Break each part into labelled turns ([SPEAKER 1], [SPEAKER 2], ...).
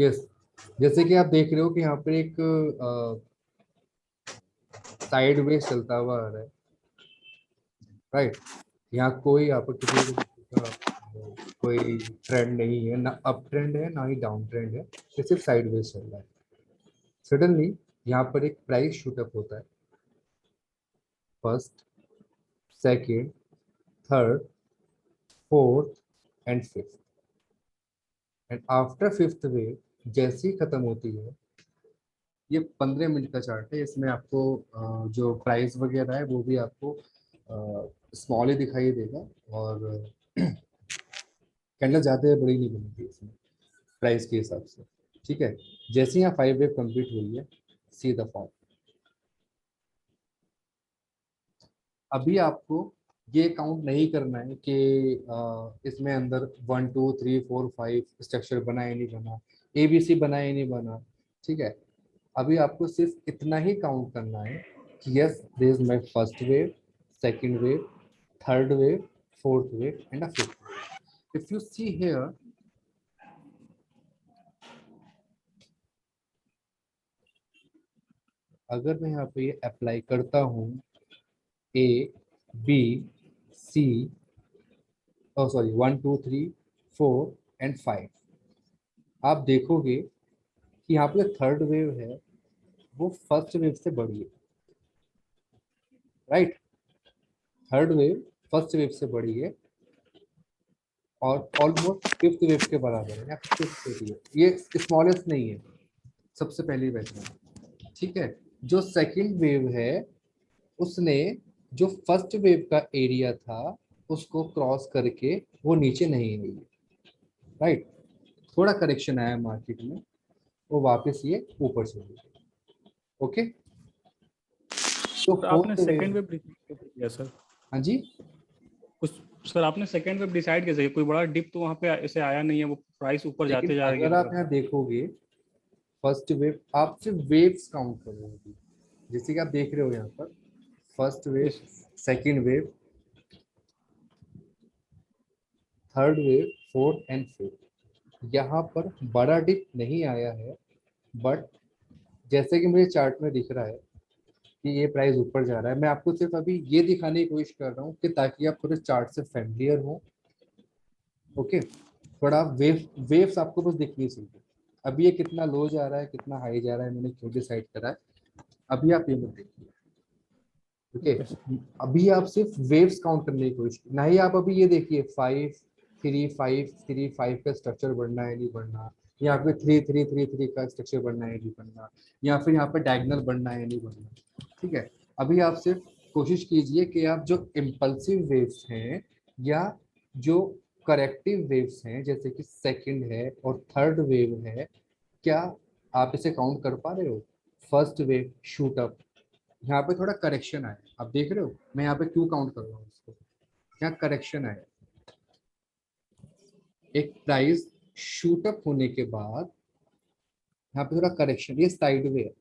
[SPEAKER 1] Yes, जैसे कि आप देख रहे हो कि यहाँ पर एक साइड वेज चलता हुआ आ रहा है, राइट। यहाँ कोई आप किसी कोई ट्रेंड नहीं है, ना अप ट्रेंड है ना ही डाउन ट्रेंड है, ये सिर्फ साइड वेज चल रहा है। सडनली यहाँ पर एक प्राइस शूटअप होता है, first, second, third, fourth and fifth, and after fifth wave जैसे ही खत्म होती है, ये 15 मिनट का चार्ट है, इसमें आपको जो प्राइस वगैरह है वो भी आपको स्मॉल ही दिखाई देगा, और कैंडल ज़्यादा बड़ी नहीं बनेगी इसमें प्राइस के हिसाब से, ठीक है। जैसे ही यहाँ 5 वेव कंप्लीट हुई है, सी द फॉर्म। अभी आपको ये काउंट नहीं करना है कि इसमें अंदर 1 2 3 4 5 स्ट्रक्चर बना है नहीं बना, ABC बना है नहीं बना, ठीक है। अभी आपको सिर्फ इतना ही काउंट करना है कि yes, this is my first wave, second wave, third wave, fourth wave and a fifth. If you see here, अगर मैं यहाँ पे ये अप्लाई करता हूँ ABC, सॉरी 1 2 3 4 एंड 5, आप देखोगे कि यहाँ पे थर्ड वेव है वो फर्स्ट वेव से बड़ी है, right. Third wave first wave से बड़ी है और ऑलमोस्ट फिफ्थ वेव के बराबर है, या फिफ्थ वेव है, ये स्मॉलेस्ट नहीं है, सबसे पहली पहचान, ठीक है। जो सेकंड वेव है उसने जो फर्स्ट वेव का एरिया था उसको क्रॉस करके वो नीचे नहीं आई है, राइट। थोड़ा करेक्शन आया मार्केट में, वो वापस ये ऊपर चली गई, ओके। तो
[SPEAKER 2] सर आपने
[SPEAKER 1] फोर्थ
[SPEAKER 2] सेकेंड
[SPEAKER 1] वेव,
[SPEAKER 2] वेव किया सर?
[SPEAKER 1] हाँ जी,
[SPEAKER 2] कुछ सर आपने सेकेंड वेव डिसाइड कैसे किया? कोई बड़ा डिप तो वहाँ पे ऐसे आया नहीं है, वो प्राइस ऊपर
[SPEAKER 1] लेकिन
[SPEAKER 2] जाते जा रहा है
[SPEAKER 1] अगर आप
[SPEAKER 2] गिरते
[SPEAKER 1] यहाँ देखोगे फर्स्ट वेव, आप सिर्फ वेव्स काउंट करोगे, जैसे कि आप देख रहे हो यहाँ पर first wave,
[SPEAKER 2] yes
[SPEAKER 1] second wave, third wave, fourth and fifth, यहाँ पर बड़ा डिप नहीं आया है, बट जैसे कि मुझे चार्ट में दिख रहा है कि ये प्राइस ऊपर जा रहा है। मैं आपको सिर्फ अभी ये दिखाने की कोशिश कर रहा हूँ कि ताकि आप पूरे चार्ट से फैमिलियर हो, ओके। थोड़ा वेव्स आपको बस दिखनी चाहिए। अभी ये कितना लो जा रहा है, कितना हाई जा रहा है, मैंने क्यों डिसाइड करा है, अभी आप ये मत देखिए, ओके।
[SPEAKER 2] Okay sir.
[SPEAKER 1] अभी आप सिर्फ वेव्स काउंट करने की कोशिश, ना ही आप अभी ये देखिए 5 3 5 3 5 का स्ट्रक्चर बढ़ना है नहीं बढ़ना, या फिर 3 3 3 3 का स्ट्रक्चर बढ़ना है नहीं बढ़ना, या फिर यहाँ पे डायगोनल बढ़ना है नहीं बढ़ना, ठीक है। अभी आप सिर्फ कोशिश कीजिए कि आप जो इम्पल्सिव वेव्स हैं या जो करेक्टिव वेव्स हैं, जैसे कि सेकंड है और थर्ड वेव है, क्या आप इसे काउंट कर पा रहे हो। फर्स्ट वेव शूट अप, यहाँ पे थोड़ा करेक्शन आया, आप देख रहे हो मैं यहाँ पे क्यों काउंट कर रहा हूँ इसको, यहाँ करेक्शन आया, एक प्राइस शूट अप होने के बाद यहाँ पे थोड़ा करेक्शन, ये साइड वे है।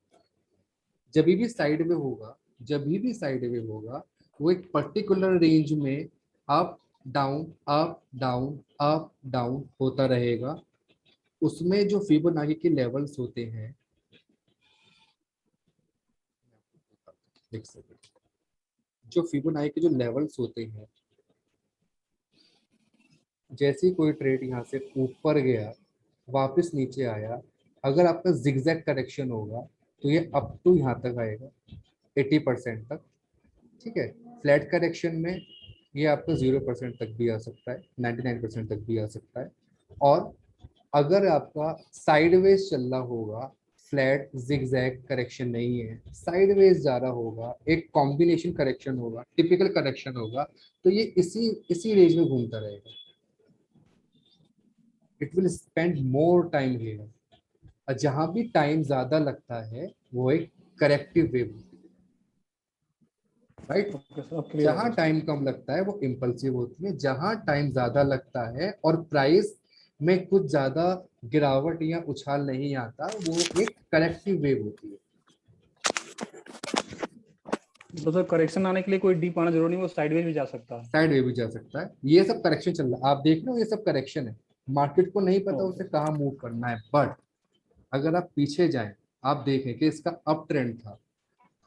[SPEAKER 1] जब भी साइड वे होगा, जब भी साइड वे होगा, वो एक पर्टिकुलर रेंज में up down up down up down होता रहेगा। उसमें जो फिबोनाची के लेवल्स होते हैं, एक सेकंड, जो फिबोनाची के जो लेवल्स होते हैं, जैसे ही कोई ट्रेड यहाँ से ऊपर गया वापस नीचे आया, अगर आपका जिगजैग करेक्शन होगा तो ये अप टू यहाँ तक आएगा 80% तक, ठीक है। फ्लैट करेक्शन में ये आपका 0% तक भी आ सकता है, 99% तक भी आ सकता है। और अगर आपका साइडवेज चल रहा होगा, फ्लैट जिगजैग करेक्शन नहीं है, साइडवेज जा रहा होगा, एक कॉम्बिनेशन करेक्शन होगा, टिपिकल करेक्शन होगा, तो ये इसी इसी रेंज में घूमता रहेगा। It will spend more time here, और जहां भी टाइम ज्यादा लगता है वो एक करेक्टिव वेव होती है, राइट।
[SPEAKER 2] ओके सर, अब क्लियर हो
[SPEAKER 1] जहां
[SPEAKER 2] गया
[SPEAKER 1] टाइम
[SPEAKER 2] सर।
[SPEAKER 1] कम लगता है वो इम्पल्सिव होती है, जहां टाइम ज्यादा लगता है और प्राइस में कुछ ज्यादा गिरावट या उछाल नहीं आता, वो एक करेक्टिव वेव होती है।
[SPEAKER 2] तो सर करेक्शन आने के लिए कोई डीप आना जरूरी नहीं, वो साइडवेज भी जा सकता है?
[SPEAKER 1] साइड वेव भी जा सकता है, ये सब करेक्शन चल रहा है, आप देख रहे हो ये सब करेक्शन है। मार्केट को नहीं पता
[SPEAKER 2] ओके
[SPEAKER 1] उसे कहाँ मूव करना है, बट अगर आप पीछे जाएं, आप देखें कि इसका अप ट्रेंड था,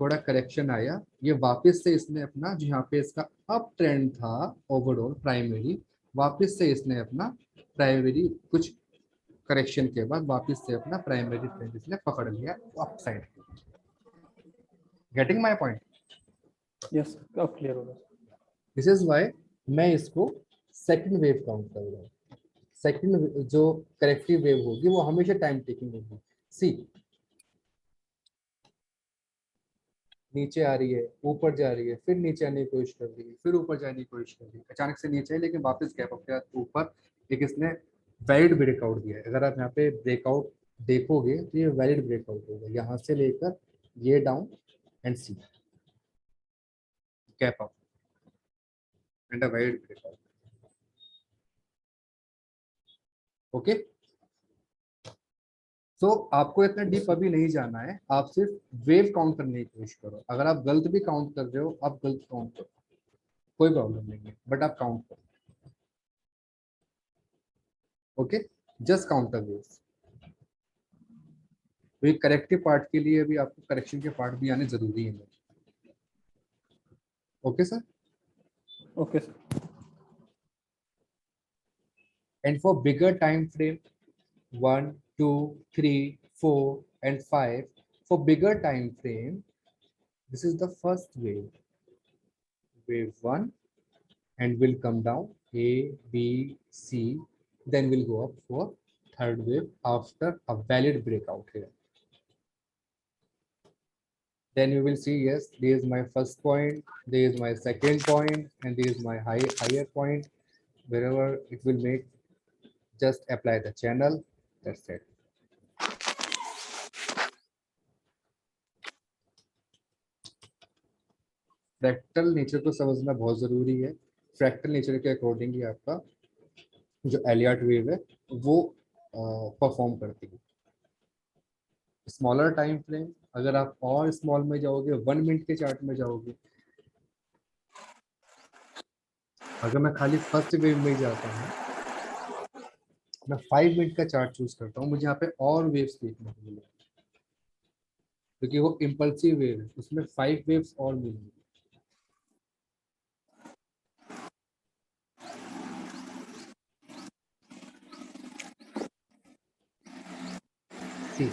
[SPEAKER 1] थोड़ा करेक्शन आया, ये वापस से इसने अपना जो यहाँ पे इसका अप ट्रेंड था ओवरऑल प्राइमरी, वापस से इसने अपना प्राइमरी कुछ करेक्शन के बाद वापस से अपना प्राइमरी ट्रेंड इसने पकड़ लिया up side. Getting my point?
[SPEAKER 2] Yes, अब क्लियर होगा।
[SPEAKER 1] दिस इज व्हाई मैं इसको सेकंड वेव काउंट कर रहा हूँ। सेकंड जो करेक्टिव वेव होगी वो हमेशा टाइम टेकिंग होगी। सी, नीचे आ रही है, ऊपर जा रही है, फिर नीचे आने की कोशिश कर रही है, फिर ऊपर जाने की कोशिश कर रही है, अचानक से नीचे है लेकिन वापस गैप अप के बाद ऊपर एक इसने वैलिड ब्रेकआउट दिया है। अगर आप यहाँ पे ब्रेकआउट देखोगे तो ये वैलिड ब्रेकआउट होगा, यहाँ से लेकर ये down and see gap up and a valid breakout. Okay, तो आपको इतना डीप अभी नहीं जाना है, आप सिर्फ वेव काउंट करने की कोशिश करो। अगर आप गलत भी काउंट कर रहे हो, आप गलत काउंट करो, कोई प्रॉब्लम नहीं है, बट आप काउंट करो। Okay, just count the waves. तो ये करेक्टिव पार्ट के लिए भी आपको करेक्शन के पार्ट भी आने जरूरी है। Okay sir?
[SPEAKER 2] Okay sir.
[SPEAKER 1] And for bigger time frame 1, 2, 3, 4 and 5, for bigger time frame, this is the first wave, wave 1, and will come down A, B, C, then will go up for third wave after a valid breakout here. Then you will see, yes, this is my first point, this is my second point, and this is my higher point. Wherever it will make, just apply the channel, that's it. Fractal nature को समझना बहुत जरूरी है। Fractal nature के according ही आपका जो Elliott wave है वो परफॉर्म करती है। स्मॉलर टाइम फ्रेम, अगर आप और स्मॉल में जाओगे, 1 मिनट के चार्ट में जाओगे, अगर मैं खाली फर्स्ट वेव में जाता हूँ, मैं 5 मिनट का चार्ट चूज करता हूँ, मुझे यहाँ पे और वेव्स देखने को मिलेंगे क्योंकि वो इम्पल्सिव वेव है, उसमें 5 वेव्स और मिलेंगे। See,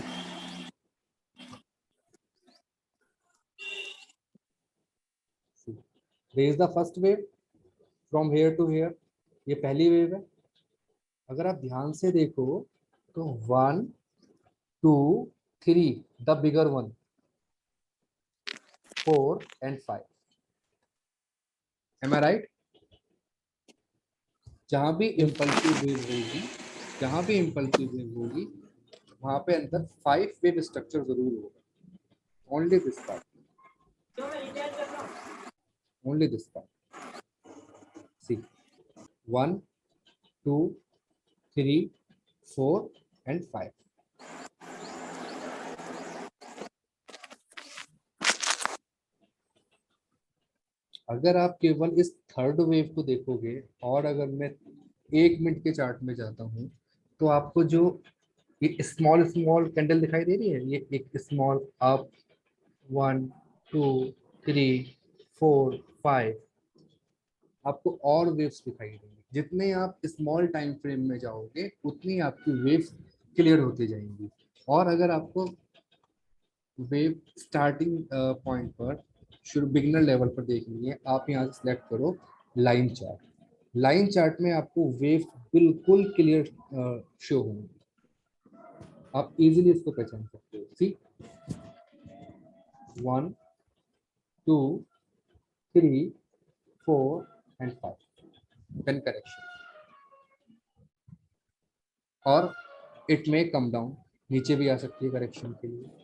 [SPEAKER 1] there is the first wave from here to here, ये पहली वेव है। अगर आप ध्यान से देखो तो 1, 2, 3 the bigger one, 4 and 5, am I right? जहां भी इम्पल्सिव वेव होगी, जहां भी इम्पल्सिव वेव होगी वहां पे अंदर 5 वेव स्ट्रक्चर जरूर होगा। Only this part, only this part. See, 1, 2, 3, 4 and 5। अगर आप केवल इस थर्ड वेव को देखोगे और अगर मैं 1 मिनट के चार्ट में जाता हूँ तो आपको जो ये स्मॉल स्मॉल कैंडल दिखाई दे रही है, ये एक स्मॉल अप 1, 2, 3, 4, 5, आपको और वेव्स दिखाई देंगी। जितने आप स्मॉल टाइम फ्रेम में जाओगे उतनी आपकी वेव्स क्लियर होती जाएंगी। और अगर आपको वेव स्टार्टिंग पॉइंट पर शुरू बिगिनर लेवल पर देखनी है, आप यहाँ से सिलेक्ट करो लाइन चार्ट। लाइन चार्ट में आपको वेव बिल्कुल क्लियर शो होंगी, आप इजीली इसको पहचान सकते हो। सी, 1, 2, 3, 4 and 5, देन करेक्शन, और इट मे कम डाउन, नीचे भी आ सकती है करेक्शन के लिए।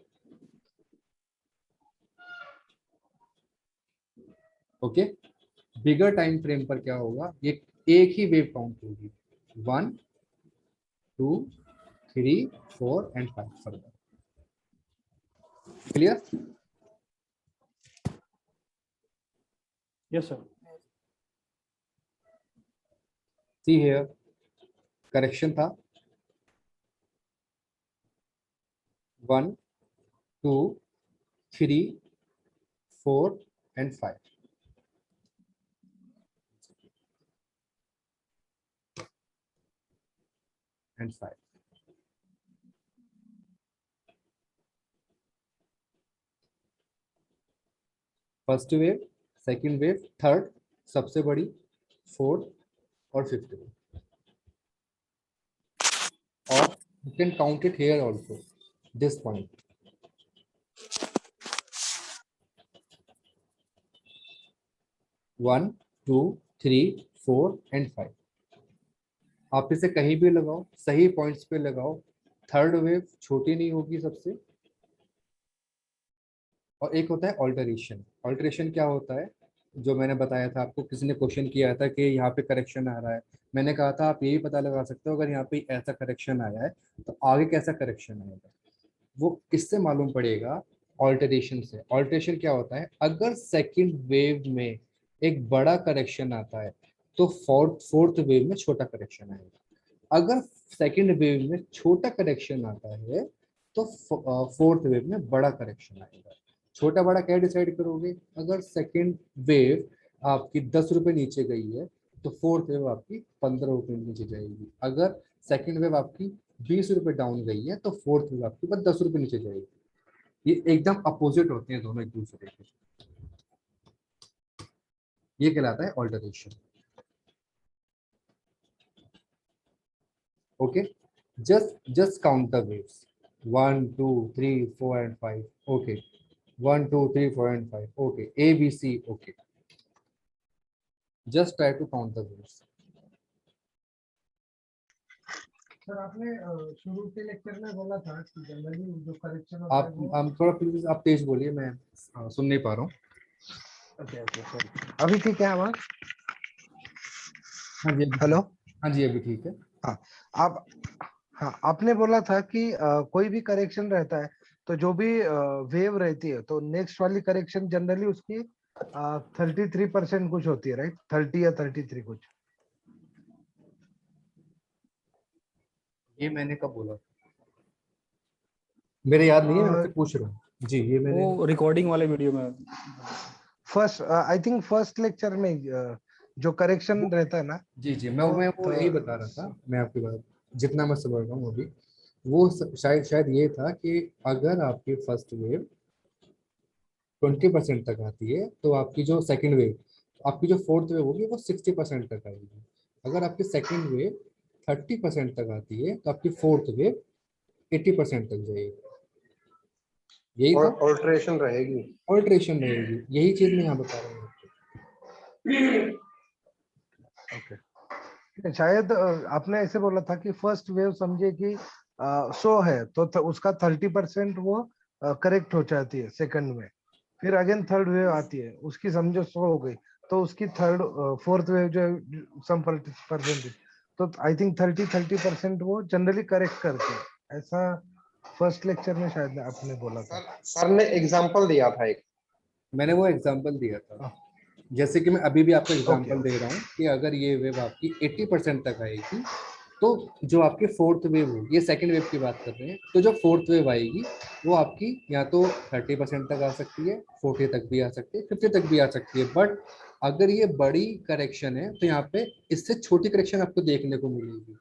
[SPEAKER 1] ओके, बिगर टाइम फ्रेम पर क्या होगा, ये एक ही वेव काउंट होगी, 1, 2, 3, 4 and 5 further. Clear?
[SPEAKER 2] Yes sir.
[SPEAKER 1] See here, correction था, 1 2 3 4 and 5. And 5. First wave, second wave, third सबसे बड़ी, फोर्थ और फिफ्थ वेव. और you can count it here also, this point. One two three four and five. आप इसे कहीं भी लगाओ, सही पॉइंट्स पे लगाओ. थर्ड वेव छोटी नहीं होगी सबसे. और एक होता है ऑल्टरेशन. ऑल्टरेशन क्या होता है, जो मैंने बताया था आपको, किसी ने क्वेश्चन किया था कि यहाँ पे करेक्शन आ रहा है. मैंने कहा था आप यही पता लगा सकते हो अगर यहाँ पे ऐसा करेक्शन आया है तो आगे कैसा करेक्शन आएगा. वो किससे मालूम पड़ेगा, ऑल्टरेशन से. ऑल्टरेशन क्या होता है, अगर सेकंड वेव में एक बड़ा करेक्शन आता है तो फोर्थ वेव में छोटा करेक्शन आएगा. अगर सेकंड वेव में छोटा करेक्शन आता है तो फोर्थ वेव में बड़ा करेक्शन आएगा. छोटा बड़ा क्या डिसाइड करोगे, अगर सेकंड वेव आपकी 10 रुपए नीचे गई है तो फोर्थ वेव आपकी 15 रुपए नीचे जाएगी. अगर सेकंड वेव आपकी 20 रुपए डाउन गई है तो फोर्थ वेव आपकी बस 10 रुपए नीचे जाएगी. ये एकदम अपोजिट होते हैं दोनों एक दूसरे के. ये कहलाता है alteration. Okay, just count the waves. 1 2 3 4 and 5. Okay, 1 2 3 4 and 5. Okay, A B C. Okay, just try to count the waves.
[SPEAKER 3] Sir आपने शुरू के लेक्चर में बोला था कि जनरली जो करेक्शन होता है
[SPEAKER 1] आप
[SPEAKER 3] वो
[SPEAKER 1] थोड़ा प्लीज आप तेज बोलिए, मैं सुन नहीं पा रहा हूँ.
[SPEAKER 3] ओके ओके सर अभी ठीक है आवाज?
[SPEAKER 1] हाँ जी
[SPEAKER 3] हेलो.
[SPEAKER 1] हाँ जी अभी ठीक है.
[SPEAKER 3] हाँ आप हाँ आपने बोला था कि कोई भी करेक्शन रहता है तो जो भी वेव रहती है तो नेक्स्ट वाली करेक्शन जनरली उसकी 33% कुछ होती है, राइट? 30 या 33 कुछ.
[SPEAKER 1] ये मैंने कब बोला, मेरे याद नहीं है, मैं
[SPEAKER 3] अ,
[SPEAKER 1] आपसे पूछ रहा हूँ. जी ये मैंने
[SPEAKER 2] वो रिकॉर्डिंग वाले वीडियो में
[SPEAKER 3] first I think first lecture में जो करेक्शन रहता है ना
[SPEAKER 1] जी जी मैं वो यही बता रहा था. मैं आपकी बात जितना मैं समझ रहा हूँ अभी, वो शायद ये था कि अगर आपकी फर्स्ट वेव 20% तक आती है तो आपकी जो सेकंड वेव, आपकी जो फोर्थ वेव होगी वो 60% तक आएगी. अगर आपकी सेकंड वेव 30% तक आती है तो आपकी फोर्थ वेव 80% तक जाएगी. यही
[SPEAKER 4] और
[SPEAKER 1] था,
[SPEAKER 4] ऑल्टरेशन रहेगी.
[SPEAKER 1] ऑल्ट्रेशन रहेगी. यही चीज मैं यहाँ बता रहा हूँ आपको.
[SPEAKER 3] ओके. शायद आपने ऐसे बोला था कि फर्स्ट वेव समझे कि 100 है तो उसका 30% वो करेक्ट हो जाती है सेकंड में. फिर अगेन थर्ड वेव आती है, उसकी समझो 100 हो गई तो उसकी फोर्थ वेव जो सम परसेंटेज, तो आई थिंक 30% वो जनरली करेक्ट करते हैं. ऐसा फर्स्ट लेक्चर में शायद आपने बोला था.
[SPEAKER 4] सर ने एग्जांपल दिया था एक.
[SPEAKER 1] मैंने वो एग्जाम्पल दिया था, जैसे कि मैं अभी भी आपको एग्जांपल
[SPEAKER 3] ओके.
[SPEAKER 1] दे रहा हूँ कि अगर ये वेव आपकी 80% तक आएगी तो जो आपकी फोर्थ वेव होगी, ये सेकंड वेव की बात कर रहे हैं, तो जो फोर्थ वेव आएगी वो आपकी या तो 30% तक आ सकती है, 40 तक भी आ सकती है, 50 तक भी आ सकती है. बट अगर ये बड़ी करेक्शन है तो यहाँ पे इससे छोटी करेक्शन आपको देखने को मिलेगी.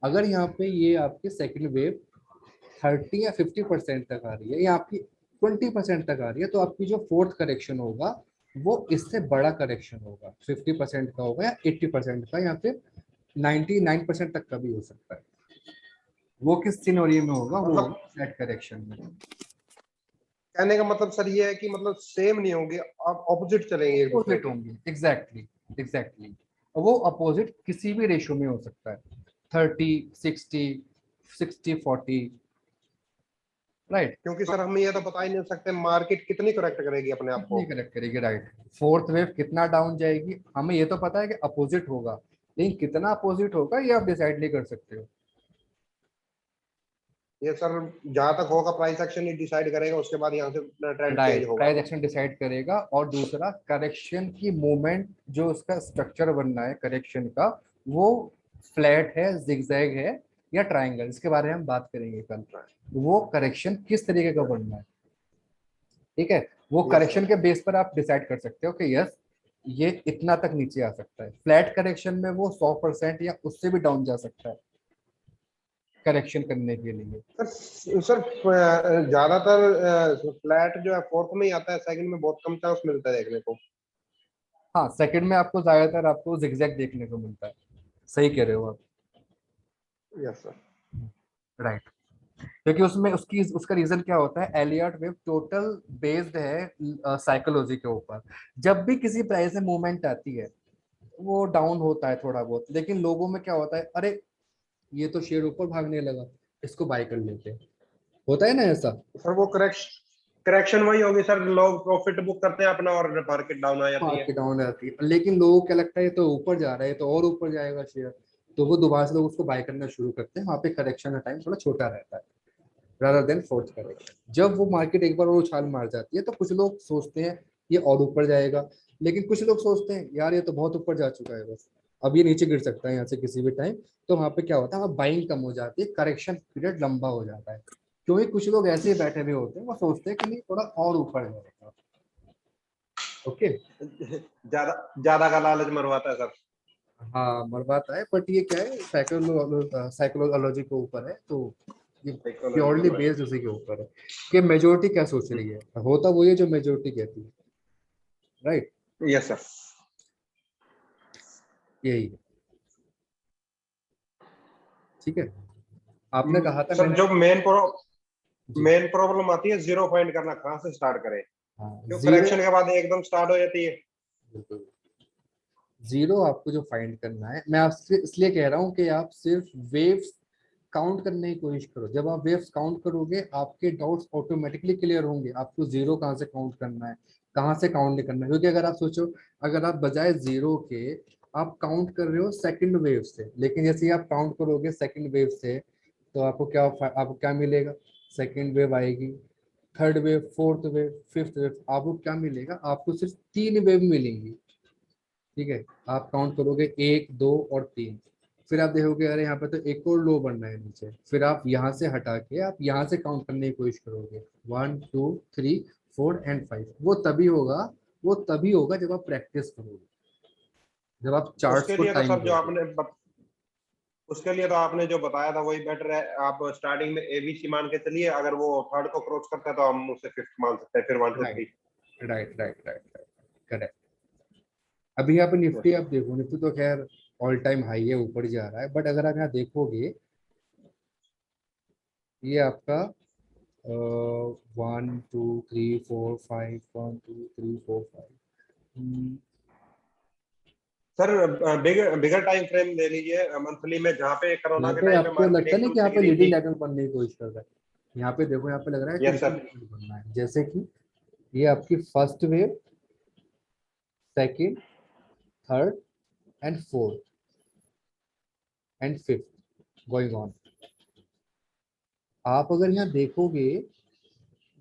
[SPEAKER 1] अगर यहाँ पे ये आपके सेकंड वेव 30 या 50% तक आ रही है या आपकी 20% तक आ रही है तो आपकी जो फोर्थ करेक्शन होगा वो इससे बड़ा करेक्शन होगा. 50% का होगा या 80% का या फिर 99% तक का भी हो सकता है. वो किस सिनेरियो में होगा, वो
[SPEAKER 4] मतलब
[SPEAKER 1] फ्लैट करेक्शन में.
[SPEAKER 4] कहने का मतलब सर ये है कि मतलब सेम नहीं होंगे, आप ऑपोजिट चलेंगे एक दूसरे
[SPEAKER 1] अपोजिट
[SPEAKER 4] के.
[SPEAKER 1] होंगे. Exactly exactly. वो अपोजिट किसी भी रेशियो में हो सकता है, 30 60 60 40. राइट.
[SPEAKER 4] क्योंकि सर हम ये तो बता ही नहीं सकते मार्केट कितनी करेक्ट करेगी अपने आप
[SPEAKER 1] कितनी
[SPEAKER 4] को.
[SPEAKER 1] करेक्ट करेगी. राइट. फोर्थ वेव कितना डाउन जाएगी, हमें ये तो पता है कि अपोजिट होगा, लेकिन कितना अपोजिट होगा ये आप डिसाइड नहीं कर सकते हो.
[SPEAKER 4] ये सर जहां तक होगा प्राइस एक्शन ही डिसाइड करेगा, उसके बाद यहाँ से ट्रेंड चेंज
[SPEAKER 1] राइट,
[SPEAKER 4] होगा.
[SPEAKER 1] प्राइस एक्शन डिसाइड करेगा. और दूसरा करेक्शन की मूवमेंट, जो उसका स्ट्रक्चर बनना है करेक्शन का, वो फ्लैट है, जिगजैग है या ट्राइंगल, इसके बारे में हम बात करेंगे कल। वो करेक्शन किस तरीके का बनना है, ठीक है, वो
[SPEAKER 4] Yes,
[SPEAKER 1] करेक्शन के बेस पर आप डिसाइड कर सकते हो कि यस ये इतना तक नीचे आ सकता है। फ्लैट करेक्शन में वो 100% या उससे भी डाउन जा सकता है करेक्शन करने के लिए।
[SPEAKER 4] सर ज्यादातर फ्लैट जो है फोर्थ में ही आता है, सेकंड में बहुत कम चांस मिलता है देखने को।
[SPEAKER 1] हाँ, सेकंड में आपको ज्यादातर आपको जिगजैग देखने को मिलता है, सही कह रहे हो आप।
[SPEAKER 4] Yes sir.
[SPEAKER 1] राइट, क्योंकि उसमें उसकी उसका रीजन क्या होता है, एलियट वेव टोटल बेस्ड है साइकोलॉजी के ऊपर। जब भी किसी प्राइस में मूवमेंट आती है वो डाउन होता है थोड़ा बहुत, लेकिन लोगों में क्या होता है, अरे ये तो शेयर ऊपर भागने लगा, इसको बाय कर लेते हैं, होता है ना ऐसा।
[SPEAKER 4] सर वो करेक्शन वही होगी सर, लोग प्रॉफिट बुक करते हैं अपना और मार्केट डाउन आ जाती है।
[SPEAKER 1] मार्केट डाउन रहती है, लेकिन लोगों को क्या लगता है ये तो ऊपर जा रहा है, तो और ऊपर जाएगा शेयर, तो वो दोबारा से लोग उसको बाय करना शुरू करते हैं। वहाँ पे करेक्शन का टाइम थोड़ा छोटा रहता है rather than फोर्थ करेक्शन। जब वो मार्केट एक बार और उछाल मार जाती है तो कुछ लोग सोचते हैं ये और ऊपर जाएगा, लेकिन कुछ लोग सोचते हैं यार ये तो बहुत ऊपर जा चुका है, बस अब ये नीचे गिर सकता है यहाँ से किसी भी टाइम। तो वहाँ पे क्या होता है, बाइंग कम हो जाती है, करेक्शन पीरियड लंबा हो जाता है, क्योंकि कुछ लोग ऐसे ही बैठे हुए होते हैं, वो सोचते हैं कि नहीं थोड़ा और ऊपर जाएगा। ओके,
[SPEAKER 4] ज्यादा ज्यादा का लालच मरवाता है सर।
[SPEAKER 1] हाँ मरवाता है, बट ये क्या है, साइकोलॉजी के ऊपर है, तो ये
[SPEAKER 4] साइकोलॉजी
[SPEAKER 1] प्योरली
[SPEAKER 4] चल रहा
[SPEAKER 1] बेस्ड उसी के ऊपर है कि मेजोरिटी क्या सोच रही है, होता वो ये जो मेजोरिटी कहती है। राइट,
[SPEAKER 4] है। Yes sir.
[SPEAKER 1] यही है, ठीक है। आपने कहा था
[SPEAKER 4] सर
[SPEAKER 1] मैंने,
[SPEAKER 4] जो
[SPEAKER 1] जी
[SPEAKER 4] मेन प्रॉब्लम आती है जीरो फाइंड करना, कहाँ से स्टार्ट करें,
[SPEAKER 1] हाँ,
[SPEAKER 4] क्यों
[SPEAKER 1] जीरो,
[SPEAKER 4] करेक्शन के बाद एकदम स्टार्ट हो जाती है।
[SPEAKER 1] बिल्कुल जीरो आपको जो फाइंड करना है, मैं आपसे इसलिए कह रहा हूँ कि आप सिर्फ वेव्स काउंट करने की कोशिश करो। जब आप वेव्स काउंट करोगे आपके डाउट्स ऑटोमेटिकली क्लियर होंगे, आपको जीरो कहाँ से काउंट करना है, कहाँ से काउंट नहीं करना है। क्योंकि अगर आप सोचो, अगर आप बजाय जीरो के आप काउंट कर रहे हो सेकंड वेव से, लेकिन जैसे ही आप काउंट करोगे सेकंड वेव से तो आपको क्या मिलेगा, सेकंड वेव आएगी, third wave, fourth wave, fifth wave, आपको क्या मिलेगा, आपको सिर्फ 3 वेव मिलेंगी, ठीक है। आप काउंट करोगे 1, 2 और 3, फिर आप देखोगे अरे यहाँ पे तो एक और लो बनना है नीचे, फिर आप यहाँ से हटा के आप यहाँ से काउंट करने की कोशिश करोगे 1, 2, 3, 4 एंड 5। वो तभी होगा जब आप प्रैक्टिस करोगे, जब आप चार्ट्स
[SPEAKER 4] उसके
[SPEAKER 1] को
[SPEAKER 4] लिए तो
[SPEAKER 1] टाइम
[SPEAKER 4] सर
[SPEAKER 1] दोगे।
[SPEAKER 4] उसके लिए तो आपने जो बताया था वही बेटर है। आप स्टार्टिंग में एबीसी मान के चलिए, अगर वो थर्ड को क्रॉस करता है तो हम उसे फिफ्थ मान सकते हैं, फिर one two
[SPEAKER 1] right
[SPEAKER 4] three
[SPEAKER 1] right right right right, correct. अभी यहाँ पे निफ्टी आप देखो, निफ्टी तो खैर ऑल टाइम हाई है, ऊपर जा रहा है, बट अगर आप यहाँ देखोगे ये आपका 1, 2, 3, 4, 5, 1, 2, 3, 4, 5।
[SPEAKER 4] सर बिगर बिगर टाइम फ्रेम ले लीजिए मंथली में, जहाँ पे कोरोना
[SPEAKER 1] यहाँ
[SPEAKER 4] के
[SPEAKER 1] पे
[SPEAKER 4] टाइम पे
[SPEAKER 1] आपको
[SPEAKER 4] मार्केट
[SPEAKER 1] लगता है ना
[SPEAKER 4] एकदम
[SPEAKER 1] कि यहाँ
[SPEAKER 4] से
[SPEAKER 1] पे
[SPEAKER 4] गिरी
[SPEAKER 1] लीडिंग
[SPEAKER 4] थी।
[SPEAKER 1] डायगोनल बनने की कोशिश कर रहा है, यहाँ पे देखो, यहाँ पे लग रहा है कि
[SPEAKER 4] यस
[SPEAKER 1] लीडिंग
[SPEAKER 4] सर।
[SPEAKER 1] डायगोनल बनना है, जैसे कि ये आपकी first wave, second, third and fourth and fifth going on. आप अगर यहाँ देखोगे,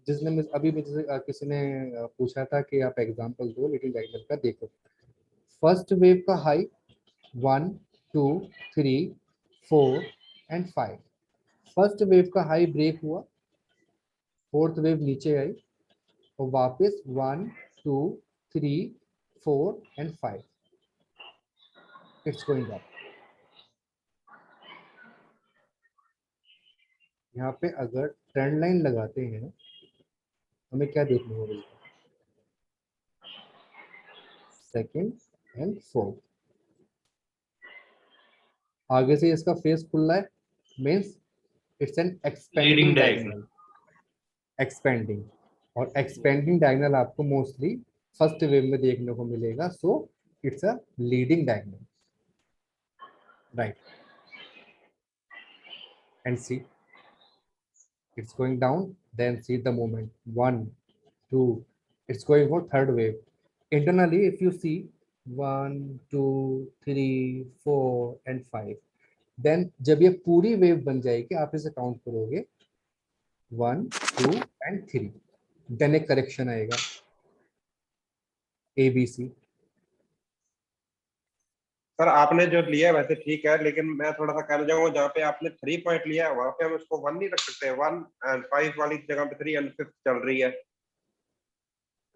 [SPEAKER 1] जिसने अभी मुझे किसी ने पूछा था कि आप एग्जांपल दो लीडिंग डायगोनल का, देखो फर्स्ट वेव का हाई 1, 2, 3, 4 एंड 5, फर्स्ट वेव का हाई ब्रेक हुआ, फोर्थ वेव नीचे आई और वापस 1, 2, 3, 4 एंड 5, इट्स गोइंग अप। यहाँ पे अगर ट्रेंड लाइन लगाते हैं हमें क्या देखने को मिलता है, सेकंड एंड फोर्थ, आगे से इसका फेस खुल रहा है, means it's an
[SPEAKER 5] leading
[SPEAKER 1] expanding
[SPEAKER 5] diagonal.
[SPEAKER 1] Diagonal, expanding. और एक्सपेंडिंग डायगोनल आपको मोस्टली फर्स्ट वेव में देखने को मिलेगा, so it's a leading diagonal, right. And see it's going down, then see the movement 1, 2, it's going for third wave. Internally if you see 1, 2, 3, 4 and 5, then जब ये पूरी wave बन जाएगी आप इसे काउंट करोगे 1, 2 and 3, देन एक करेक्शन आएगा ABC,
[SPEAKER 4] सर आपने जो लिया है वैसे ठीक है, लेकिन मैं थोड़ा सा कहना चाहूंगा जहाँ पे आपने 3 पॉइंट लिया है वहां पे हम उसको 1 नहीं रख सकते। 1 एंड 5 वाली जगह पे 3 एंड 5 चल रही है, वो